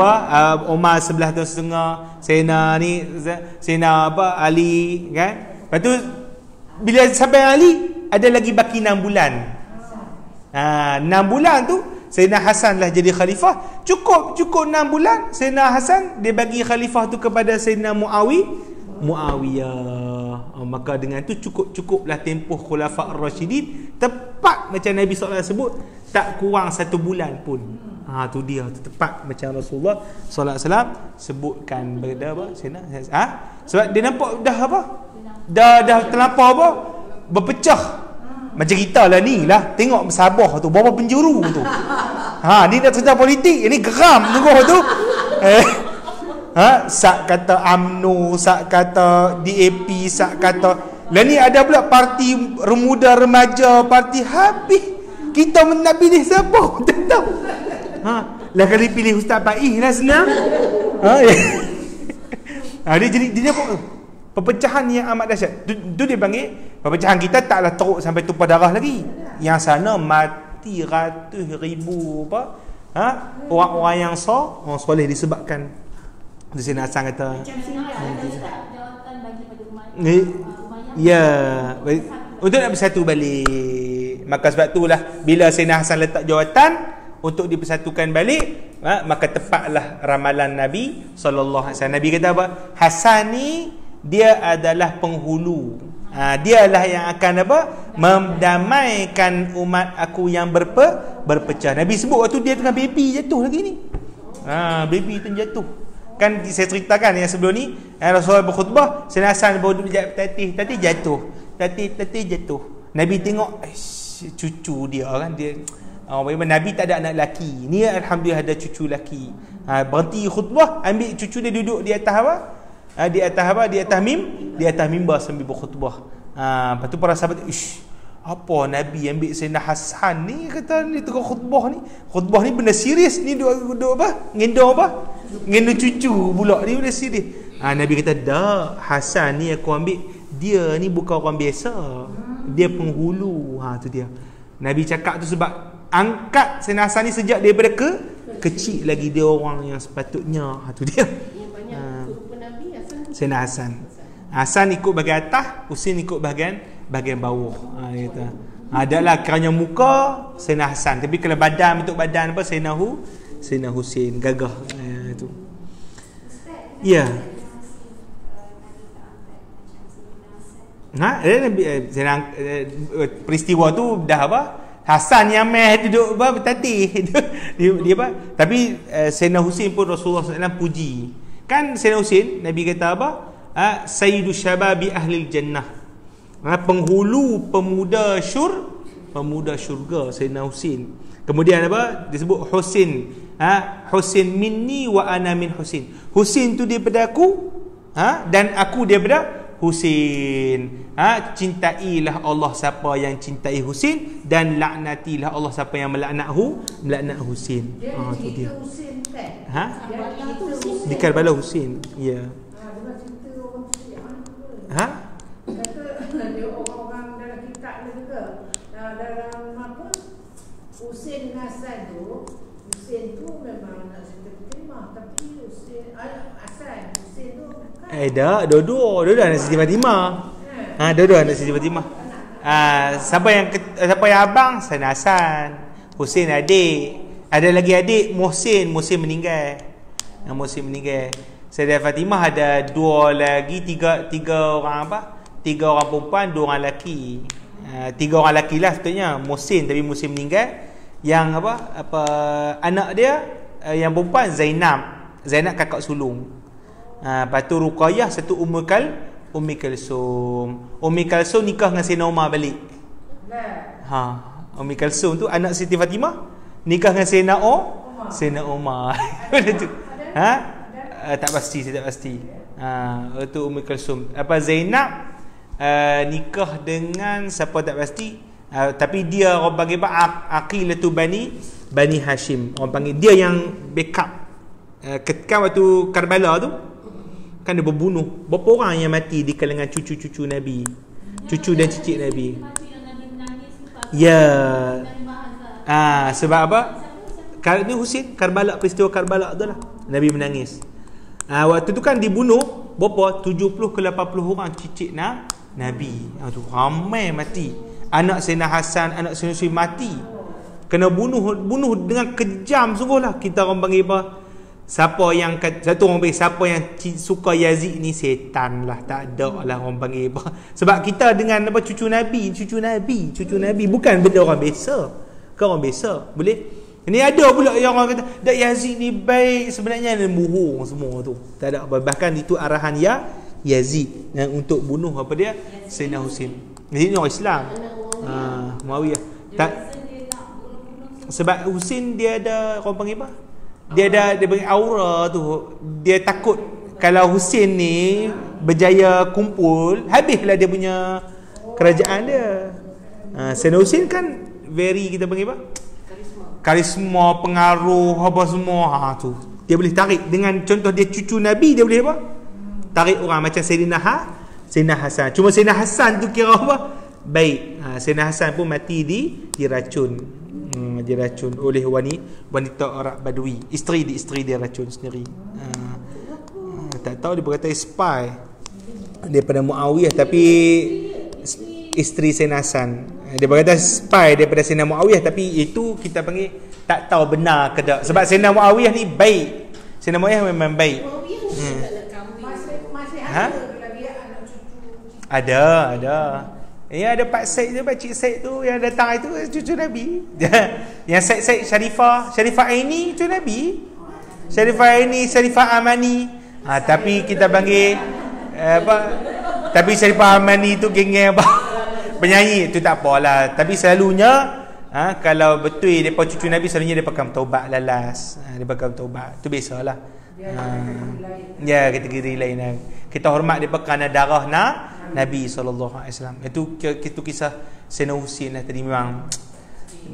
Umar 11 tahun setengah, Sayyidina Ali kan. Lepas tu bila sampai Ali ada lagi baki 6 bulan. 6 bulan tu Sayyidina Hasan lah jadi khalifah. Cukup 6 bulan Sayyidina Hasan dia bagi khalifah tu kepada Sayyidina Muawiyah. Maka dengan tu cukuplah tempoh Khulafa Ar-Rasyidin, tepat macam Nabi SAW sebut, tak kurang 1 bulan pun. Tu dia, tu tepat macam Rasulullah SAW sebutkan pada apa? Sebab dia nampak dah apa? Dah terlampau apa? Berpecah. Macam kita lah ni lah, tengok Sabah tu berapa penjuru tu. Ni dah cerita politik, ini geram tu tu. Sak kata UMNO, sak kata DAP, sak kata lah ni ada pula parti muda remaja, parti habis. Kita nak pilih siapa? Tak tahu. Lah kali pilih Ustaz Faiz lah senang. Dia jadi apa? Perpecahan yang amat dahsyat. Tu dia panggil perpecahan kita taklah teruk sampai tumpah darah lagi. Yang sana mati ratus ribu orang-orang yang orang soleh disebabkan. Di sini Hasan kata jawatan bagi pada umat. Ya, untuk nak bersatu balik. Maka sebab itulah bila Sayyidina Hasan letak jawatan untuk dipersatukan balik, maka tepatlah ramalan Nabi SAW. Nabi kata apa? Hasan ni dia adalah penghulu. Dialah yang akan apa? Mendamaikan umat aku yang berpecah. Nabi sebut waktu dia tengah baby jatuh lagi ni. Baby tu jatuh. Kan saya ceritakan yang sebelum ni, Rasulullah berkhutbah, Sayyidina Hasan baru duduk tati jatuh. Tati jatuh. Nabi tengok, cucu dia kan, dia Nabi tak ada anak lelaki. Ni alhamdulillah ada cucu lelaki. Berhenti khutbah, ambil cucu dia duduk di atas apa? Di atas mimbar sambil berkhutbah. Lepas tu para sahabat, apa Nabi ambil Sayyidina Hasan ni, kata ni tengah khutbah ni benda serius ni, duduk apa? Ngendong cucu pula ni, benda serius. Nabi kata, dah, Hasan ni aku ambil, dia ni bukan orang biasa, dia penghulu. Tu dia. Nabi cakap tu sebab angkat Sayyidina Hasan ni sejak daripada kecil lagi dia orang yang sepatutnya. Tu dia. Sayyidina Hasan ikut bahagian atas, Husain ikut bahagian bawah. Kata. Adalah kerana muka Sayyidina Hasan, tapi kalau badan, bentuk badan apa, Sayyidina Husain gagah. Itu. Ya. Peristiwa tu dah apa? Hasan yang duduk bertatih. dia apa? Tapi Sayyidina Husain pun Rasulullah SAW puji. Kan Sayyidina Husain, Nabi kata apa? Sayyidu syababi ahlil jannah. Penghulu pemuda syurga Sayyidina Husain. Kemudian apa? Disebut Husain. Husain minni wa ana min Husain. Husain tu daripada aku, dan aku daripada Husain. Cintailah Allah siapa yang cintai Husain, dan laknatilah Allah siapa yang melaknat Husain. Tu dia. Di Karbala Husain. Ya. Kata dia orang-orang dalam kitab ni juga. Dalam apa? Husain bin Hasan tu, Husain tu memang nak terima, tapi Husain tu dah dua-dua anak Siti Fatimah. Dua-dua anak Siti Fatimah. Siapa yang abang? Sayyidina Hasan. Husain adik. Ada lagi adik Muhsin meninggal. Sayyidah Fatimah ada dua lagi, tiga orang apa? 3 orang perempuan, 2 orang lelaki. 3 orang lelaki lah sebetulnya. Muhsin, tapi Muhsin meninggal. Yang apa anak dia yang perempuan Zainab kakak sulung. Lepas tu Ruqayyah, satu Ummi Kalsum nikah dengan Sayyidina Umar balik. Ummi Kalsum tu anak Siti Fatimah nikah dengan Sayyidina Umar. Tak pasti. Itu Ummi Kalsum. Zainab nikah dengan siapa tak pasti. Tapi dia orang panggil Aqilatu Bani Hashim. Orang panggil dia yang backup. Ketika waktu Karbala tu kan dia berbunuh berapa orang yang mati di kalangan cucu-cucu Nabi, cucu dan cicit Nabi. Ya. Sebab apa? Ni Husain, peristiwa Karbala tu lah Nabi menangis. Waktu tu kan dibunuh berapa? 70 ke 80 orang cicit Nabi. Tu ramai mati. Anak Sayyidina Hasan, anak Sayyidina Husain mati. Kena bunuh dengan kejam sungguhlah. Kita orang panggil apa? Satu orang panggil siapa yang suka Yazid ni setan lah. Tak ada lah orang panggil apa. Sebab kita dengan apa cucu Nabi bukan benda orang biasa. Kau orang biasa. Boleh? Ini ada pula yang orang kata dak Yazid ni baik, sebenarnya dia bohong semua tu. Tak ada apa. Bahkan itu arahan Yazid yang untuk bunuh apa dia? Sayyidina Husain. Yazid ni orang Islam. Muawiyah. Sebab Husain dia ada orang panggil apa? Dia bagi aura tu. Dia takut kalau Husain ni berjaya kumpul, habislah dia punya kerajaan dia. Sayyidina Husain kan very, kita panggil apa? Karisma, pengaruh apa semua. Tu dia boleh tarik. Dengan contoh dia cucu Nabi, dia boleh apa? Tarik orang macam Sayyidina Hasan. Cuma Sayyidina Hasan tu kira apa? Baik. Sayyidina Hasan pun mati diracun. Diracun oleh wanita Arab Badui. Isteri dia racun sendiri. Tak tahu, dia berkata spy daripada Muawiyah, tapi isteri Sayyidina Hasan. Dia berkata spy daripada Sayyidina Muawiyah, tapi itu kita panggil tak tahu benar ke tak. Sebab Sayyidina Muawiyah ni baik. Sayyidina Muawiyah memang baik. Ada. Ya, ada Pak Said tu, Pak Cik Said tu yang datang itu cucu Nabi. Yang Said Syarifah Aini cucu Nabi. Syarifah Aini, Syarifah Amani. Tapi kita panggil tapi Syarifah Amani tu geng-geng apa? Penyanyi tu tak apalah. Tapi selalunya kalau betul depa cucu Nabi, selalunya depa akan taubat lalas. Depa akan taubat. Tu biasalah. Ya, kategori lain. Kita hormat depa kerana darah Nabi SAW. Itu kisah Sayyidina Husin tadi. Memang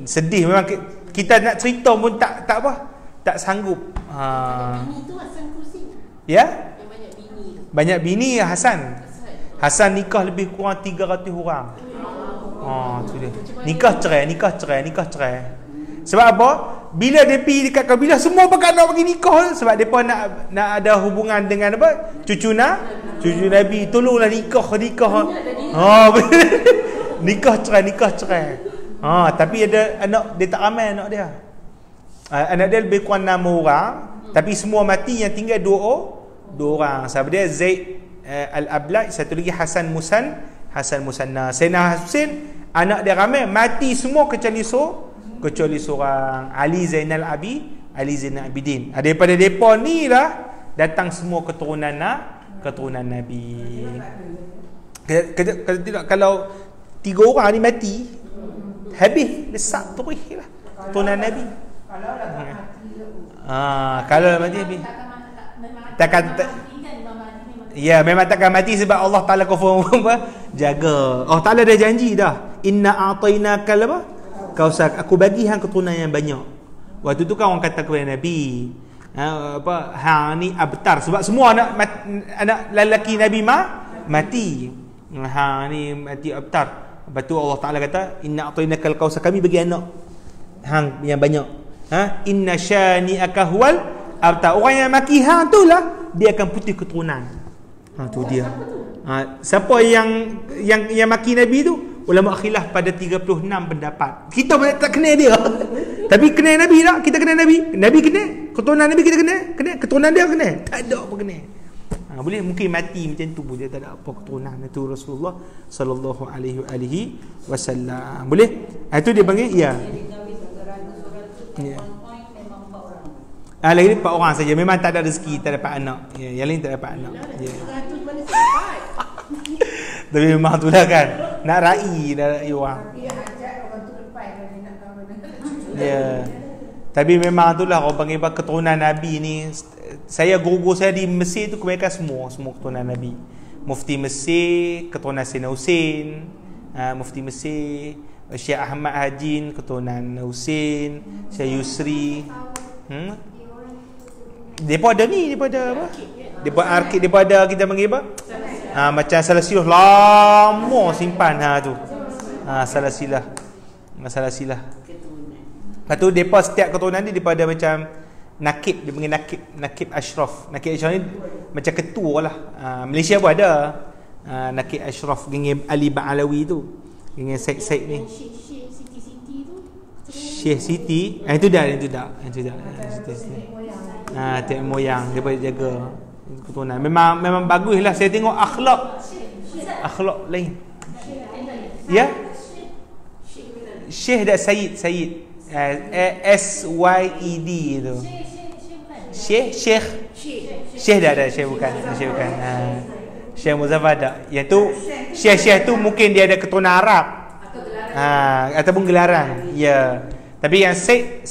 sedih. Memang kita nak cerita pun tak apa, tak sanggup. Bini tu Hasan Kursi. Ya? Yang banyak bini tu. Banyak bini Hasan nikah lebih kurang 300 orang. Tu dia. Nikah cerai. Sebab apa? Bila dia pergi dekat kabilah, semua pakai nak bagi nikah. Sebab depa nak ada hubungan dengan apa? Cucu Nabi. Tolonglah nikah. Nikah cerai. Tapi ada anak dia, tak ramai anak dia. Anak dia lebih kurang 6 orang, tapi semua mati, yang tinggal 2 orang. Sebab dia Zaid Al-Ablaj, satu lagi Hasan Musanna. Sayyidina Husin anak dia ramai, mati semua kecuali seorang Ali Zainal Abidin. Daripada depa ni lah datang semua keturunan Nabi. Kalau 3 orang ni mati, habis lesak terus lah keturunan Nabi. Kalau mati habis. Ya, memang takkan mati sebab Allah Ta'ala confirm jaga. Allah Ta'ala dah janji dah. Inna a'tainakal apa? Kausar, aku bagi hang keturunan yang banyak. Waktu tu kan orang kata kepada Nabi, hang ni abtar, sebab semua anak lelaki Nabi mati. Hang ni mati abtar. Lepas tu Allah Ta'ala kata, inna a'tainakal kausar, kami bagi anak hang yang banyak. Inna syani'aka huwal abtar. Orang yang maki hang tu lah, dia akan putih keturunan. Tu dia. Siapa yang maki Nabi tu? Ulama khilaf pada 36 pendapat. Kita tak kenal dia. Tapi kenal Nabi tak? Kita kenal Nabi. Nabi kenal. Keturunan Nabi kita kenal. Keturunan dia kenal. Tak ada apa kenal. Boleh mungkin mati macam tu pun dia tak ada apa keturunan. Itu Rasulullah sallallahu alaihi wasallam. Boleh? Itu dia panggil ya. Lagi 4 orang saja. Memang tak ada rezeki, tak dapat anak. Yang lain tak dapat anak. Tapi memang tu lah kan, nak rai orang. Tapi memang tu lah orang panggil keturunan Nabi ni. Saya guru saya di Mesir tu kebanyakan semua keturunan Nabi. Mufti Mesir keturunan Sayyidina Husin, Mufti Mesir Syekh Ahmad Hajin keturunan Husin, Syekh Yusri. Depa ada ni, depa ada apa? Depa arkid, depa ada kita panggil apa? Macam salasilah lama simpan tu. Salasilah. Lepas tu depa setiap keturunan ni depa ada macam nakib, dia panggil nakib Ashraf. Nakib Ashraf ni macam ketua lah. Malaysia pun ada nakib Ashraf, geng Ali Ba'alawi tu. Geng Said ni. Syekh Siti. Itu dah. Tiap moyang dia boleh jaga keturunan. Memang baguslah. Saya tengok akhlak lain. Ya? Syekh dah Said SYED tu. Syekh dah ada. Syekh bukan. Syekh Muzaffar tak. Yang tu Syekh tu mungkin dia ada keturunan Arab ataupun gelaran. Ya. Tapi yang Said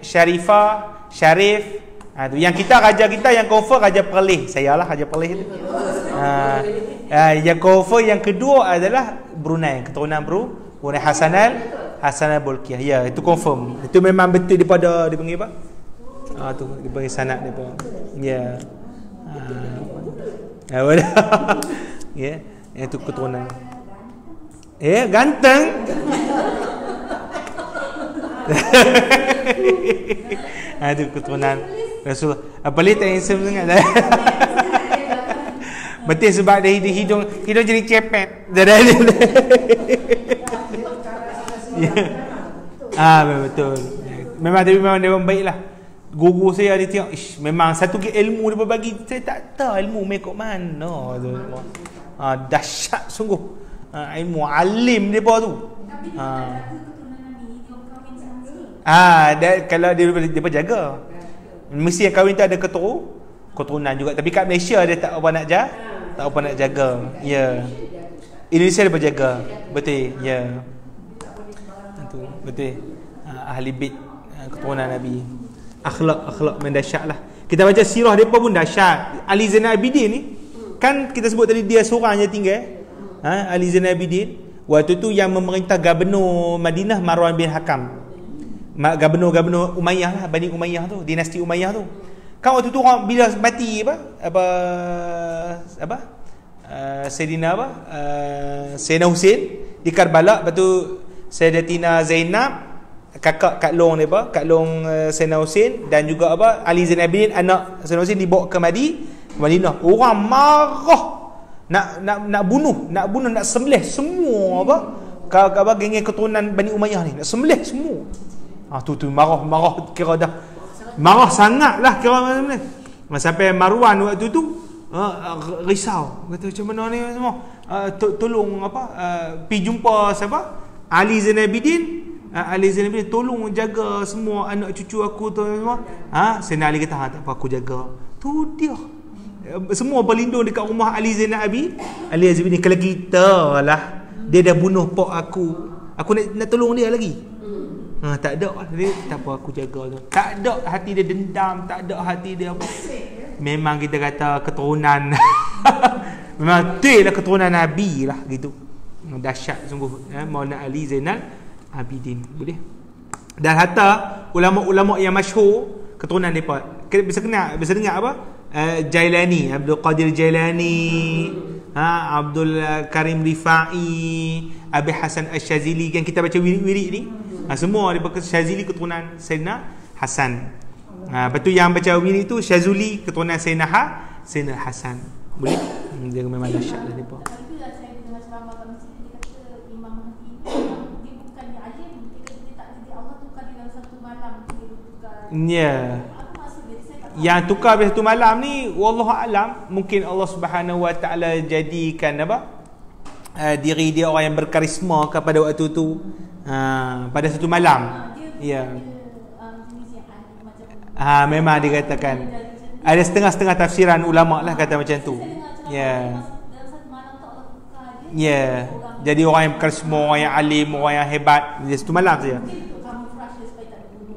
Syarifah, Syarif, tu. Yang kita raja kita yang cover Raja Perleh. Saya lah Raja Perleh tu. Yang cover yang kedua adalah Brunei, keturunan Brunei Hasanal Bolkiah. Ya, itu confirm. Itu memang betul daripada dia panggil apa? Tu dia panggil sanad depa. Ya. Ya, itu keturunan. Ganteng. Itu keturunan Rasulullah. Apalagi tak handsome sangat dah. Betul sebab dia hidung jadi cepet. Betul. Memang dia baiklah. Guru saya dia tengok, memang satu ilmu dia bagi, saya tak tahu ilmu mekok mana tu. Dahsyat sungguh. Ilmu alim depa tu. Kalau dia jaga. Mesti yang kahwin tu ada keturunan juga. Tapi kat Malaysia dia tak apa nak jaga. Ya. Indonesia dia berjaga. Betul. Ya. Itu betul. Ahli bait keturunan Nabi. Akhlak mendahsyat lah. Kita baca sirah depa pun dahsyat. Ali Zainal Abidin ni kan kita sebut tadi dia seorang je tinggal. Ali Zainal Abidin waktu tu yang memerintah gubernur Madinah Marwan bin Hakam. Gubernur Umayyah lah, Bani Umayyah tu, dinasti Umayyah tu. Kan waktu tu orang bila mati Sayyidina Sayyidina Husain di Karbala, lepas tu Sayyidatina Zainab kakak Kak Long Sayyidina Husain dan juga Ali Zainal Abidin anak Sayyidina Husain dibawa ke Madinah. Orang marah nak bunuh, nak sembelih semua geng keturunan Bani Umayyah ni, nak sembelih semua. Tu marah kira dah marah sangatlah kira mana. Sampai Marwan waktu tu risau, kata macam mana ni semua. Tolong pergi jumpa siapa? Ali Zainal Abidin, tolong jaga semua anak cucu aku tu semua. Sayyidina Ali kata tak apa, aku jaga. Tu dia. Semua berlindung dekat rumah Ali Zainal Abidin. Kalau kita lah dia dah bunuh pak aku nak tolong dia lagi. Tak ada dia, tak apa aku jaga tu. Tak ada hati dia dendam, tak ada hati dia apa. Memang kita kata keturunan memang betul lah keturunan Nabi lah gitu. Dahsyat sungguh Maulana Ali Zainal Abidin. Boleh. Dan hatta ulama-ulama yang masyhur keturunan depa. Bisa dengar apa? Jailani, Abdul Qadir Jailani, Abdul Karim Rifai, Abi Hasan Asy-Syazili yang kita baca wirid-wirid ni. Semua daripada Syazili keturunan Sayyidina Hasan. Lepas tu yang baca wirid tu Syazuli keturunan Sayyidina Hasan. Boleh? Dia memang dahsyat lah depa. Itu lah saya dengar ceramah kat masjid, dia kata Imam Mahdi dia bukannya alim, dia tak jadi Allah tukar dalam satu malam dia tukar. Ya. Apa maksud dia? Saya tak tahu. Yang tukar pada satu malam ni wallahu alam, mungkin Allah Subhanahu Wa Taala jadikan diri dia orang yang berkarisma kepada waktu tu. Pada satu malam. Ya. Memang dikatakan ada setengah-setengah tafsiran ulama lah kata macam tu. Ya. Ya. Jadi orang yang berkarisma, orang yang alim, orang yang hebat dia satu malam saja.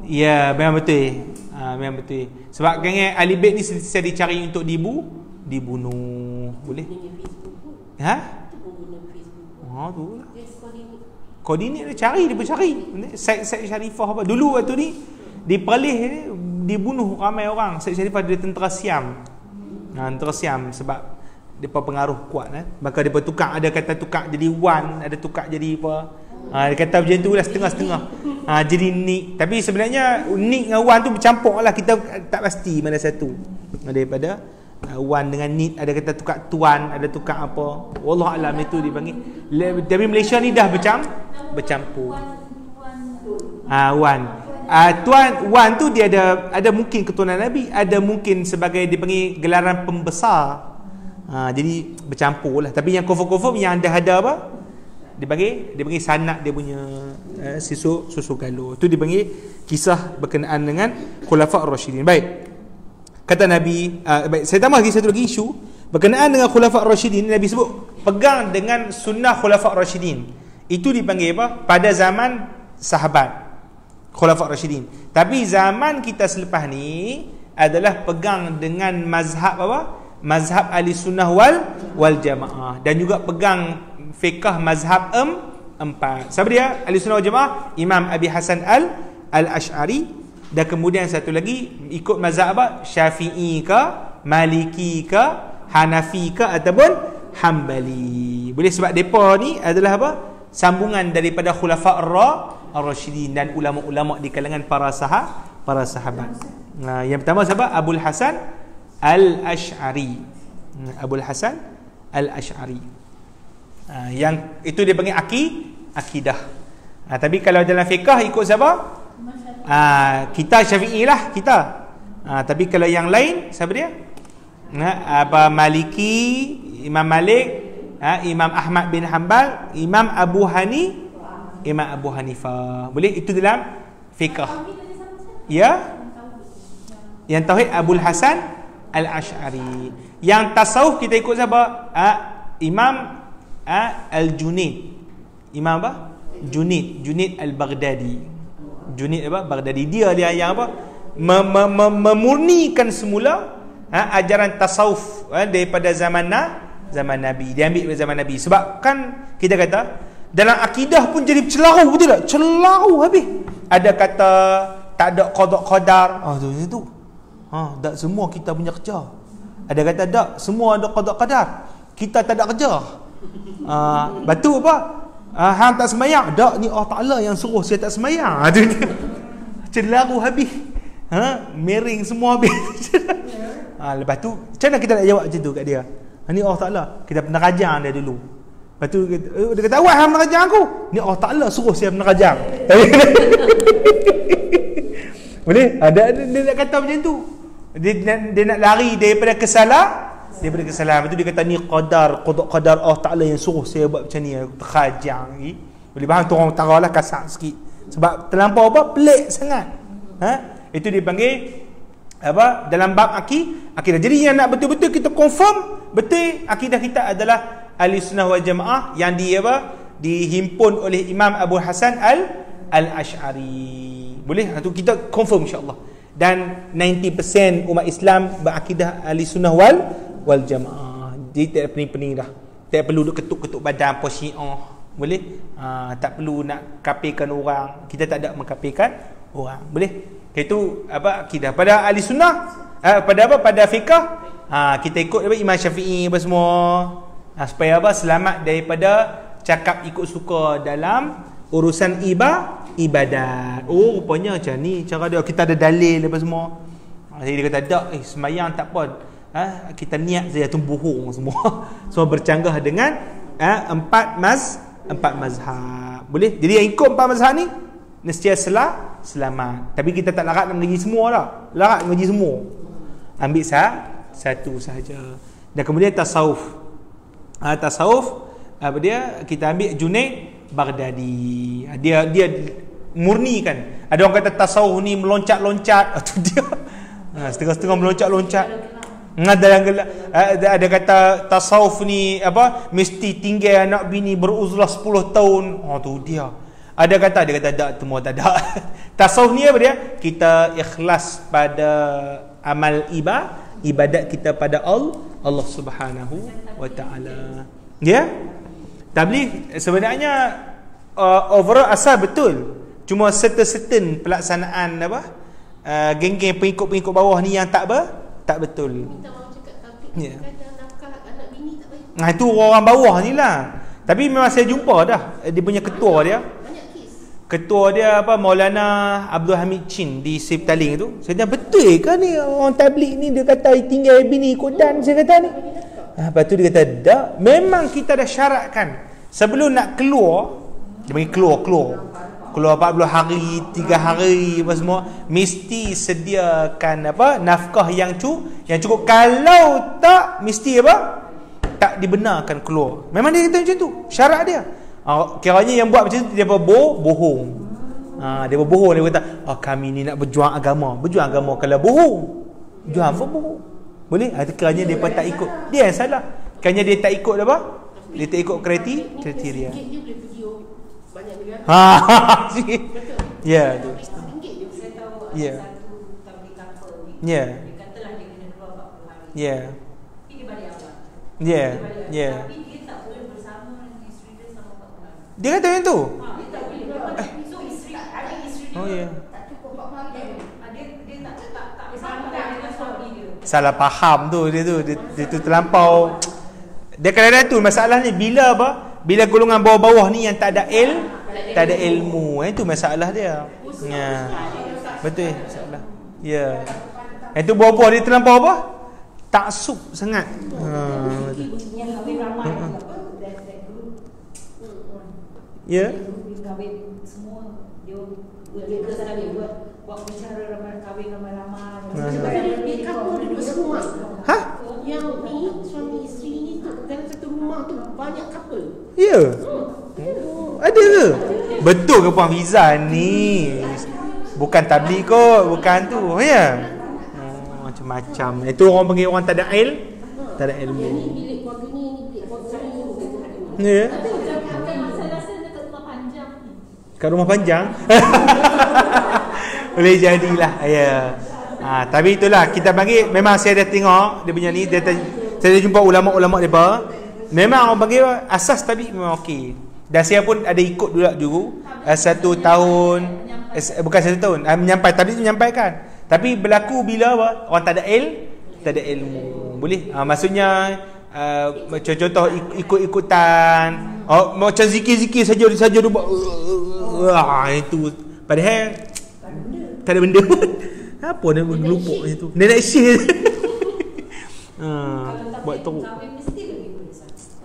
Ya, memang betul. Memang betul. Sebab kan ahli bait ni sentiasa dicari untuk dibunuh. Boleh? Tu lah. Koordinat dia cari, Syed Sharifah dulu waktu ni di Perlis ni dibunuh ramai orang. Syed Sharifah dia tentera Siam. Tentera Siam sebab depa pengaruh kuat maka depa tukar, ada kata tukar jadi wan, ada tukar jadi apa. Dia kata macam tu lah, setengah-setengah. Jadi Nik, tapi sebenarnya Nik dengan wan tu bercampur lah, kita tak pasti mana satu. Daripada wan dengan Nik, ada kata tukar tuan, ada tukar apa. Wallahu alam itu dipanggil. Tapi Malaysia ni dah bercampur. Wan. Tuan wan tu dia ada mungkin keturunan Nabi, ada mungkin sebagai dipanggil gelaran pembesar. Jadi bercampur lah. Tapi yang confirm yang dah ada apa? Dia panggil sanad dia punya susu galur. Tu dipanggil kisah berkenaan dengan Khulafa' Ar-Rasyidin. Baik. Kata Nabi, baik, saya tambah lagi satu lagi isu berkenaan dengan Khulafa' Ar-Rasyidin. Nabi sebut pegang dengan sunnah Khulafa' Ar-Rasyidin. Itu dipanggil apa? Pada zaman sahabat Khulafa' Ar-Rasyidin. Tapi zaman kita selepas ni adalah pegang dengan mazhab apa? Mazhab Ahli Sunnah wal Jamaah, dan juga pegang fiqh mazhab empat. Siapa dia? Ahli Sunnah wal Jamaah, Imam Abi Hasan Al-Ash'ari, dan kemudian satu lagi ikut mazhab apa? Syafi'i ke, Maliki ke, Hanafi ke, ataupun Hambali. Boleh, sebab depa ni adalah apa? Sambungan daripada Khulafa' Ar-Rasyidin dan ulama-ulama di kalangan para sahabat. Yang pertama siapa? Abul Hasan Al-Ash'ari. Abul Hasan Al-Ash'ari. Yang itu dia panggil akidah. Tapi kalau dalam fiqh ikut siapa? Kita Syafi'i lah kita. Tapi kalau yang lain siapa dia? Maliki, Imam Malik, Imam Ahmad bin Hanbal, Imam Abu Hanifah. Boleh, itu dalam fiqh. Ya? Yang tauhid Abul Hasan Al-Asy'ari. Yang tasawuf kita ikut siapa? Imam Al-Junaid. Imam apa? Junaid Al-Baghdadi. Junaid apa? Baghdadi. Dia yang apa? Memurnikan semula ajaran tasawuf daripada zaman Nabi. Dia ambil dari zaman Nabi. Sebab kan kita kata dalam akidah pun jadi celaru, betul tak? Celaru habis. Ada kata tak ada qada qadar. Tu. Tak semua kita punya kerja. Ada kata tak semua ada qada qadar. Kita tak ada kerja. Batu apa? Hang tak sembahyang. Tak, ni Allah Taala yang suruh saya tak sembahyang. Tu dia. Celaru habis. Miring semua habis. Lepas tu macam mana kita nak jawab macam tu kat dia? Ni Allah Taala. Kita pernah rajang dia dulu. Lepas tu dia kata awak hang pernah rajang aku. Ni Allah Taala suruh saya pernah rajang. Boleh? Dia nak kata macam tu. Dia nak lari daripada kesalahan. Lepas tu dia kata ni qadar Allah Taala yang suruh saya buat macam ni. Terrajang lagi. Boleh faham tu orang utaralah kasar sikit. Sebab terlampau apa? Pelik sangat. Itu dipanggil apa? Dalam bab akidah. Jadi yang nak betul-betul kita confirm betul akidah kita adalah Ahlussunnah wal Jamaah yang dihimpun oleh Imam Abu Hasan Al-Asy'ari. Boleh? Itu kita confirm insya-Allah. Dan 90% umat Islam berakidah Ahlussunnah wal Jamaah. Jadi tak pening-pening dah. Tak perlu duk ketuk-ketuk badan apa Syiah. Boleh? Tak perlu nak kafirkan orang. Kita tak ada mengkafirkan orang. Boleh? Itu apa akidah pada ahli sunnah, pada fiqh, kita ikut apa Imam Syafi'i apa semua, supaya apa selamat daripada cakap ikut suka dalam urusan ibadat. Rupanya macam ni cara dia, kita ada dalil apa semua. Jadi dia kata tak, sembahyang tak apa, kita niat saja, tu bohong semua. Semua bercanggah dengan empat mazhab. Boleh? Jadi yang ikut empat mazhab ni nescaya selamat. Tapi kita tak larat nak mengaji semua lah. Larat mengaji semua. Ambil satu sahaja. Dan kemudian tasawuf. Tasawuf apa dia? Kita ambil Junaid Baghdadi. Dia murnikan. Ada orang kata tasawuf ni meloncat-loncat. Itu dia. Setengah-setengah meloncat-loncat. Ada kata tasawuf ni apa? Mesti tinggal anak bini beruzlah 10 tahun. Tu dia. Ada kata dia kata tak, semua tak ada. Tasawuf ni apa dia? Kita ikhlas pada amal ibadat kita pada Allah Subhanahu wa taala. Ya? Tabligh sebenarnya overall asal betul. Cuma certain pelaksanaan apa? Geng-geng pengikut bawah ni yang tak betul. Minta orang cakap tabligh kan nafkah anak bini tak baik. Itu orang bawah ni lah. Tapi memang saya jumpa dah dia punya ketua dia. Ketua dia apa Maulana Abdul Hamid Chin di Siptaling tu. Saya tanya betul ke ni orang tabligh ni dia kata tinggal bini ikut dan saya kata ni. Lepas tu dia kata tak, memang kita dah syaratkan sebelum nak keluar, dia panggil keluar 40 hari, 3 hari apa semua, mesti sediakan apa nafkah yang cukup. Kalau tak mesti apa tak dibenarkan keluar. Memang dia kata macam tu, syarat dia. Kiranya yang buat macam tu dia bohong. Dia berbohong. Dia kata kami ni nak berjuang agama kalau bohong. Berjuang apa bohong? Boleh? Kiranya dia pun tak ikut. Dia yang salah. Kiranya dia tak ikut apa? Dia tak ikut kriteria. Dia boleh video banyak negara. Ya, tu. Saya tahu ada Ya. satu tabligh couple ni. Ya. Dia katalah dia kena keluar 40 hari. Ya. Tapi dia balik awal. Ya. Dia balik awal. Ya. Tapi dia tak boleh bersama dengan isteri dia selama 40 hari. Dia kata macam tu. Dia tak boleh. So isteri dia Oh ya. Tak cukup 40 hari. Dia tak bersama dengan suami dia. Salah faham tu dia tu terlampau. Dia kadang-kadang tu masalah ni bila apa? Bila golongan bawah-bawah ni yang tak ada ilmu, itu masalah dia. Ya. Betul masalah. Ya. Itu bawah-bawah dia terlampau apa? Taksub sangat. Yang kahwin ramai that group. Ya. Kahwin semua dia kesal dia buat bicara ramai-ramai. Dia kampung duduk semua. Hah? Yang ni suami isteri ni tu dalam satu rumah tu banyak couple. Ya. Ada ke? Betul ke Puan Fizan ni? Bukan tabligh kot, bukan tu. Ya. macam itu orang panggil orang tak ada ilmu. Ni bilik keluarga ni bilik keluarga ni. Ya. Saya rasa dekat rumah panjang ni. Kat rumah panjang. Boleh jadilah. Ya. Tapi itulah kita bagi, memang saya dah tengok dia punya ni, saya dah jumpa ulama-ulama depa. Memang orang panggil asas tadi memang okey. Dan saya pun ada ikut dulu 1 tahun, bukan 1 tahun, menyampaikan. Tapi berlaku bila apa? Orang tak ada ilmu. Boleh? Maksudnya contoh ikut-ikutan, macam zikir-zikir saja dia buat itu. Padahal tak ada benda pun. Apa nak gelupuk macam tu? Dia nak share. Buat teruk.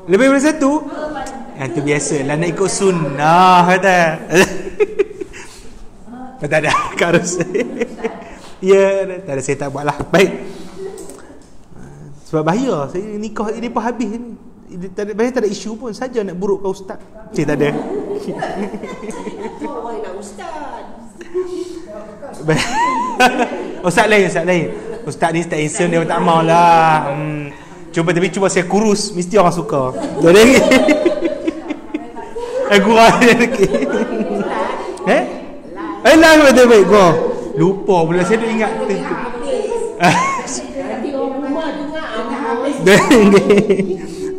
Lebih daripada 1? Itu biasa lah, nak ikut sunnah kata. Tak ada harus. Ya, tak ada, saya tak buat lah. Baik. Sebab bahaya, saya nikah ini pun habis ni. Tak ada isu pun, saja nak buruk ke ustaz. Cik tak ada. Orang nak ustaz. Ustaz lain. Ustaz ni tak handsome, dia tak mau lah. Cuba saya kurus, mesti orang suka. Jadi kurang lagi. Lah betul-betul gua. Lupa pula, saya dah ingat. Nanti orang rumah dengar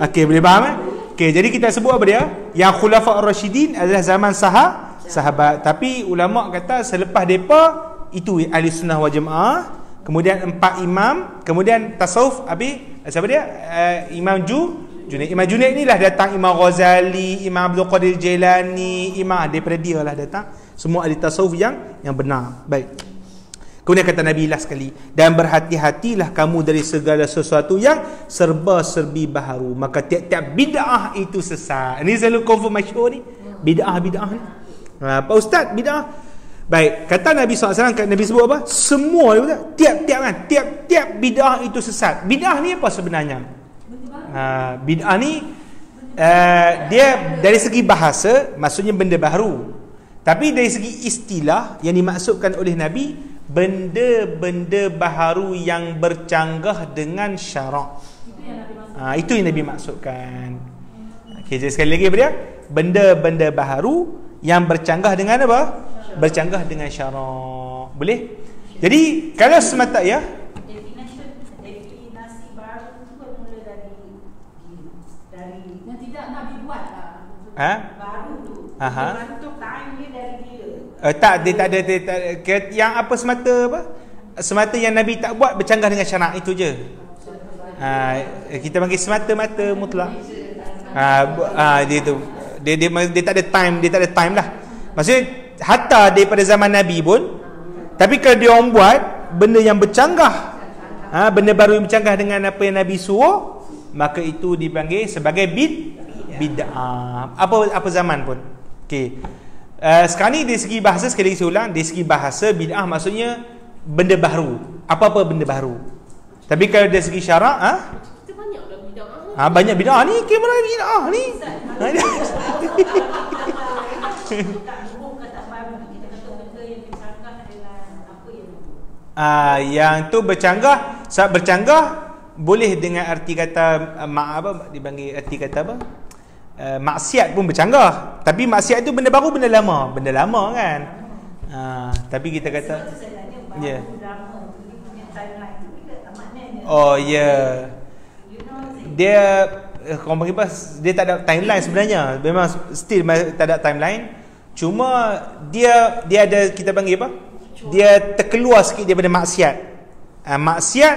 Okey, boleh faham Okey, jadi kita sebut apa dia? Yang Khulafa' ar-Rasyidin adalah zaman sahabat. Tapi ulama kata selepas depa itu ahli sunnah wal jamaah, kemudian 4 imam, kemudian tasawuf siapa dia? Imam Junaid. Imam Junaid ni lah datang Imam Ghazali, Imam Abdul Qadir Jailani, daripada dia lah datang. Semua ahli tasawuf yang benar. Baik. Kemudian kata Nabi lah sekali, dan berhati-hatilah kamu dari segala sesuatu yang serba-serbi baharu, maka tiap-tiap bid'ah itu sesat. Ini selalu confirm masyhur ni, bid'ah ni. Pak Ustaz, bid'ah. Baik, kata Nabi SAW, Nabi sebut apa? Semua tiap-tiap bid'ah itu sesat. Bid'ah ni apa sebenarnya? Bid'ah ni dia dari segi bahasa maksudnya benda baru. Tapi dari segi istilah yang dimaksudkan oleh Nabi, benda-benda baharu yang bercanggah dengan syarak. Itu yang Nabi maksudkan. Okey, jadi sekali lagi apa dia? Benda-benda baharu yang bercanggah dengan apa? Bercanggah dengan syarak. Boleh? Jadi kalau semata ya, definasi baru tu bermula dari yang tidak Nabi buat lah. baru tu. Aha. Untuk time dia dari dia. Dia tak ada yang apa semata yang Nabi tak buat bercanggah dengan syarak, itu je. Kita panggil semata-mata mutlak. Dia tu dia tak ada time lah. Maksudnya hatta daripada zaman Nabi pun, tapi kalau dia orang buat benda yang bercanggah, benda baru yang bercanggah dengan apa yang Nabi suruh, maka itu dipanggil sebagai bid'ah. Apa zaman pun. Okey. Sekarang ni dari segi bahasa, sekali lagi saya ulang, dari segi bahasa bid'ah maksudnya benda baru, apa-apa benda baru. Tapi kalau dari segi syarak, kita banyak dah bid'ah. banyak bid'ah ni, kamera bid'ah ni. Yang tu bercanggah, saat bercanggah boleh dengan arti kata dipanggil arti kata apa? Maksiat pun bercanggah. Tapi maksiat tu benda baru, benda lama kan. Tapi kita kata ya. Oh ya. Yeah. Dia orang panggil apa? Dia tak ada timeline sebenarnya. Memang still tak ada timeline. Cuma dia ada, kita panggil apa? Dia terkeluar sikit daripada maksiat. Maksiat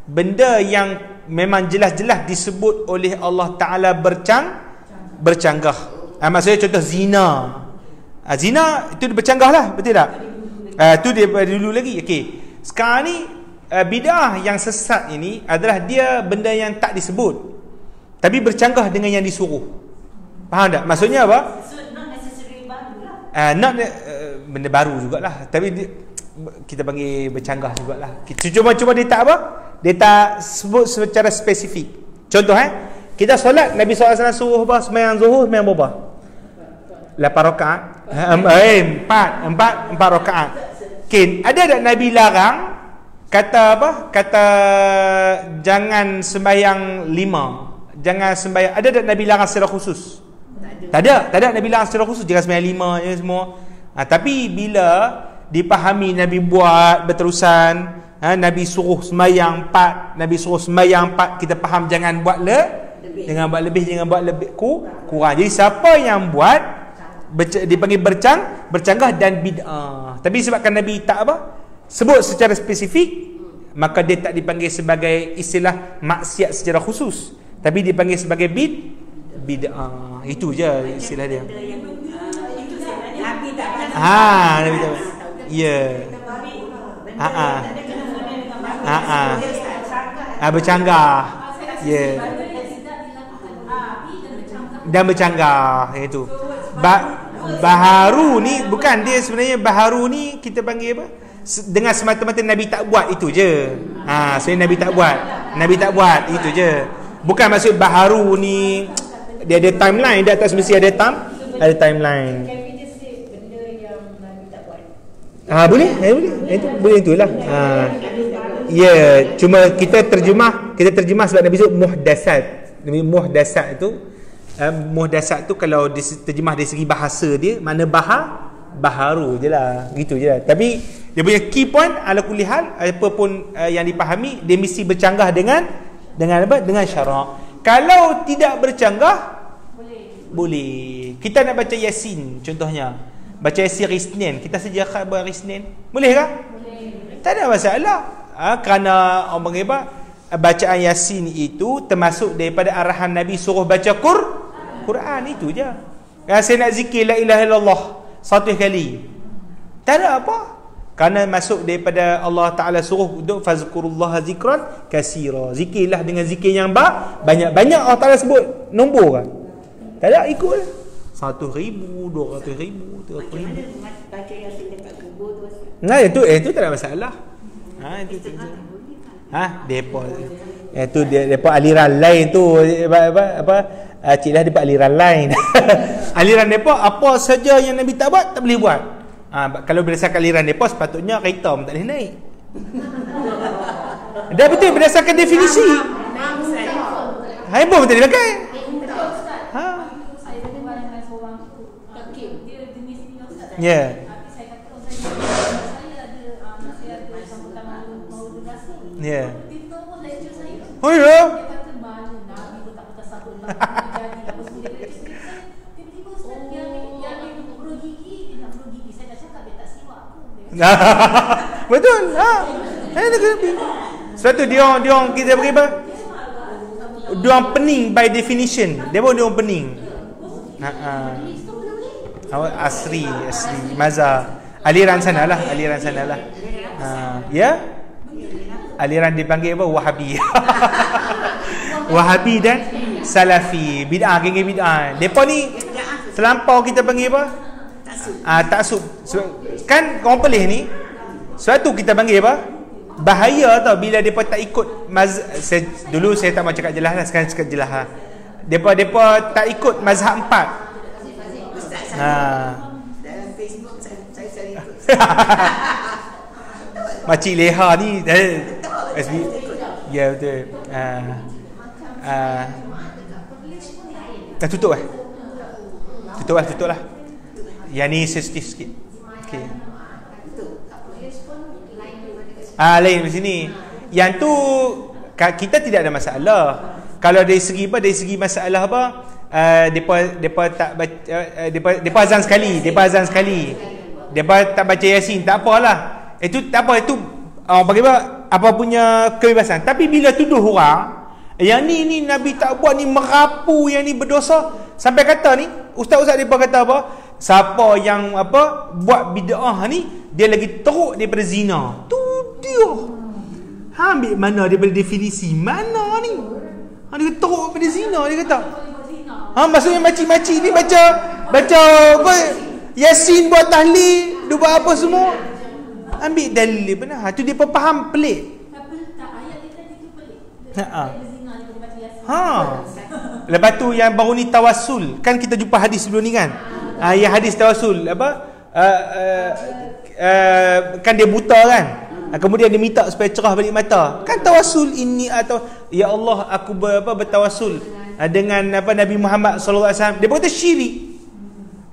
benda yang memang jelas-jelas disebut oleh Allah Ta'ala bercanggah. Maksudnya contoh zina. Zina itu bercanggah lah, betul tak? Itu daripada dulu lagi. Okey. Sekarang ni bid'ah yang sesat ini adalah dia benda yang tak disebut tapi bercanggah dengan yang disuruh. Faham tak? Maksudnya apa? So not necessarily baru lah. Benda baru jugalah, tapi kita panggil bercanggah jugalah. Cuma dia tak apa? Dia tak sebut secara spesifik. Contoh kita solat, Nabi SAW suruh apa? Sembahyang zuhur, sembahyang berapa? 8 rakaat. 4 rakaat. Okay. Ada tak Nabi larang kata apa? Kata jangan sembahyang 5. Jangan sembahyang. Ada tak Nabi larang secara khusus? Tak ada Nabi larang secara khusus. Jangan sembahyang 5 je semua. Tapi bila dipahami Nabi buat berterusan, Nabi suruh sembahyang 4, Nabi suruh sembahyang 4, kita faham jangan buat jangan buat lebih, jangan buat lebih kurang. Jadi siapa yang buat dipanggil bercanggah dan bid'ah. Tapi sebabkan Nabi tak sebut secara spesifik, maka dia tak dipanggil sebagai istilah maksiat secara khusus, tapi dipanggil sebagai bid'ah. Itu je istilah dia. Nabi tak. Ya. Bercanggah. Ya. Dan bercanggah itu. Baharu ni bukan dia sebenarnya, baharu ni kita panggil apa? Dengan semata-mata Nabi tak buat, itu je. Sebenarnya Nabi tak buat itu je. Bukan maksud baharu ni dia ada timeline, dia tak semesti ada timeline. Boleh? Itu boleh, itulah. Ya, cuma kita terjemah sebab Nabi sebut muhdasat. Muhdasat tu kalau terjemah dari segi bahasa dia, mana baharu je lah, gitu je lah. Tapi dia punya key point ala kulli hal, apa pun yang dipahami, dia mesti bercanggah dengan apa? Dengan syarak. Kalau tidak bercanggah, boleh. Kita nak baca Yasin contohnya, baca Yasin hari Isnin, kita sedia khabar hari Isnin, boleh kah? Boleh. Tak ada masalah. Kerana orang panggil apa? Bacaan Yasin itu termasuk daripada arahan Nabi suruh baca Quran, itu je. Saya nak zikir la ilaha illallah 100 kali, tak ada apa, kerana masuk daripada Allah Ta'ala suruh untuk fazkurullaha zikran kasira, zikirlah dengan zikir yang banyak-banyak. Allah Ta'ala sebut nombor kan, tak ada, ikut lah 1,000, 200,000, 300,000. Baca Yasin dekat kubur tu. Itu tak ada masalah. Depa aliran lain tu, Cik Lah depa aliran lain. Aliran depa apa saja yang Nabi tak buat, tak boleh buat. Kalau berdasarkan aliran depa, sepatutnya kereta pun tak boleh naik. Dah betul berdasarkan definisi. Handphone pun tak boleh pakai. Ya. Ya. Oh ya. Betul. Sebab tu dia kita bagi apa? Dia orang pening by definition. Dia orang pening. Asri mazhab aliran sanalah. Ya. Aliran dipanggil apa? Wahabi. Wahabi dan Salafi. Bid'ah, geng bid'ah. Depa ni selampau kita panggil apa? Taksub. Kan orang pelih ni, sebab tu kita panggil apa? Bahaya tau bila depa tak ikut dulu saya tak mau cakap jelas lah, sekarang cakap jelas lah. Depa tak ikut mazhab 4. Dalam Facebook saya ikut. Makcik Leha ni ya betul. Tutup lah. Yang ni sensitif sikit. Okey. Lain di sini. Yang tu kita tidak ada masalah. Kalau dari segi apa? Dari segi masalah apa? Depa tak baca, depa azan sekali. Depa tak baca Yasin, tak apalah. Itu tak apa, itu bagaimana apa punya kebebasan. Tapi bila tuduh orang yang ni Nabi tak buat, ni merapu, yang ni berdosa, sampai kata ni ustaz-ustaz depa kata apa? Siapa yang buat bid'ah ni, dia lagi teruk daripada zina. Tu dia. Ambil mana daripada definisi mana ni? Dia teruk daripada zina, dia kata. Maksudnya makcik-makcik ni baca apa? Yasin, buat tahlil, dia buat apa semua. Ambil dalil benar. Tu dia faham pelik. Ayat dia tadi tu pelik. Lepas tu yang baru ni tawassul. Kan kita jumpa hadis sebelum ni kan? Yang hadis tawassul apa? Kan dia buta kan? Kemudian dia minta supaya cerah balik mata. Kan tawassul ini atau ya Allah aku bertawassul dengan Nabi Muhammad sallallahu alaihi wasallam. Dia kata syirik.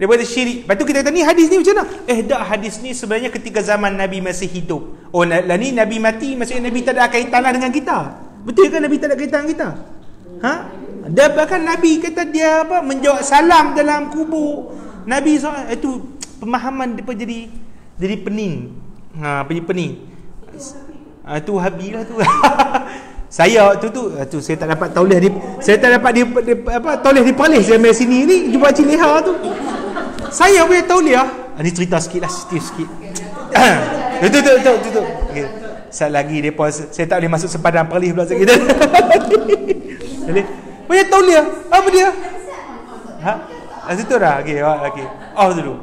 Dia kata syirik. Lepas tu kita kata ni hadis ni macam mana? Tak, hadis ni sebenarnya ketika zaman Nabi masih hidup. Oh lah ni Nabi mati, maksudnya Nabi tak ada kaitan lah dengan kita. Betul kan Nabi tak ada kaitan dengan kita? Dan bahkan Nabi kata dia menjawab salam dalam kubur. Nabi itu pemahaman dia jadi pening. Pening. Tu Wahabi lah tu. Saya tu saya tak dapat tauliah saya tak dapat tauliah di Perlis sampai sini ni jumpa Cik Leha tu. Saya punya tauliah. Ni cerita sikitlah, sikit. Tu. Okey. Sat lagi depa saya tak boleh masuk sempadan Perlis pula sikit. Boleh. Punya tauliah. Apa dia? Situ dah. Okey. Oh dulu.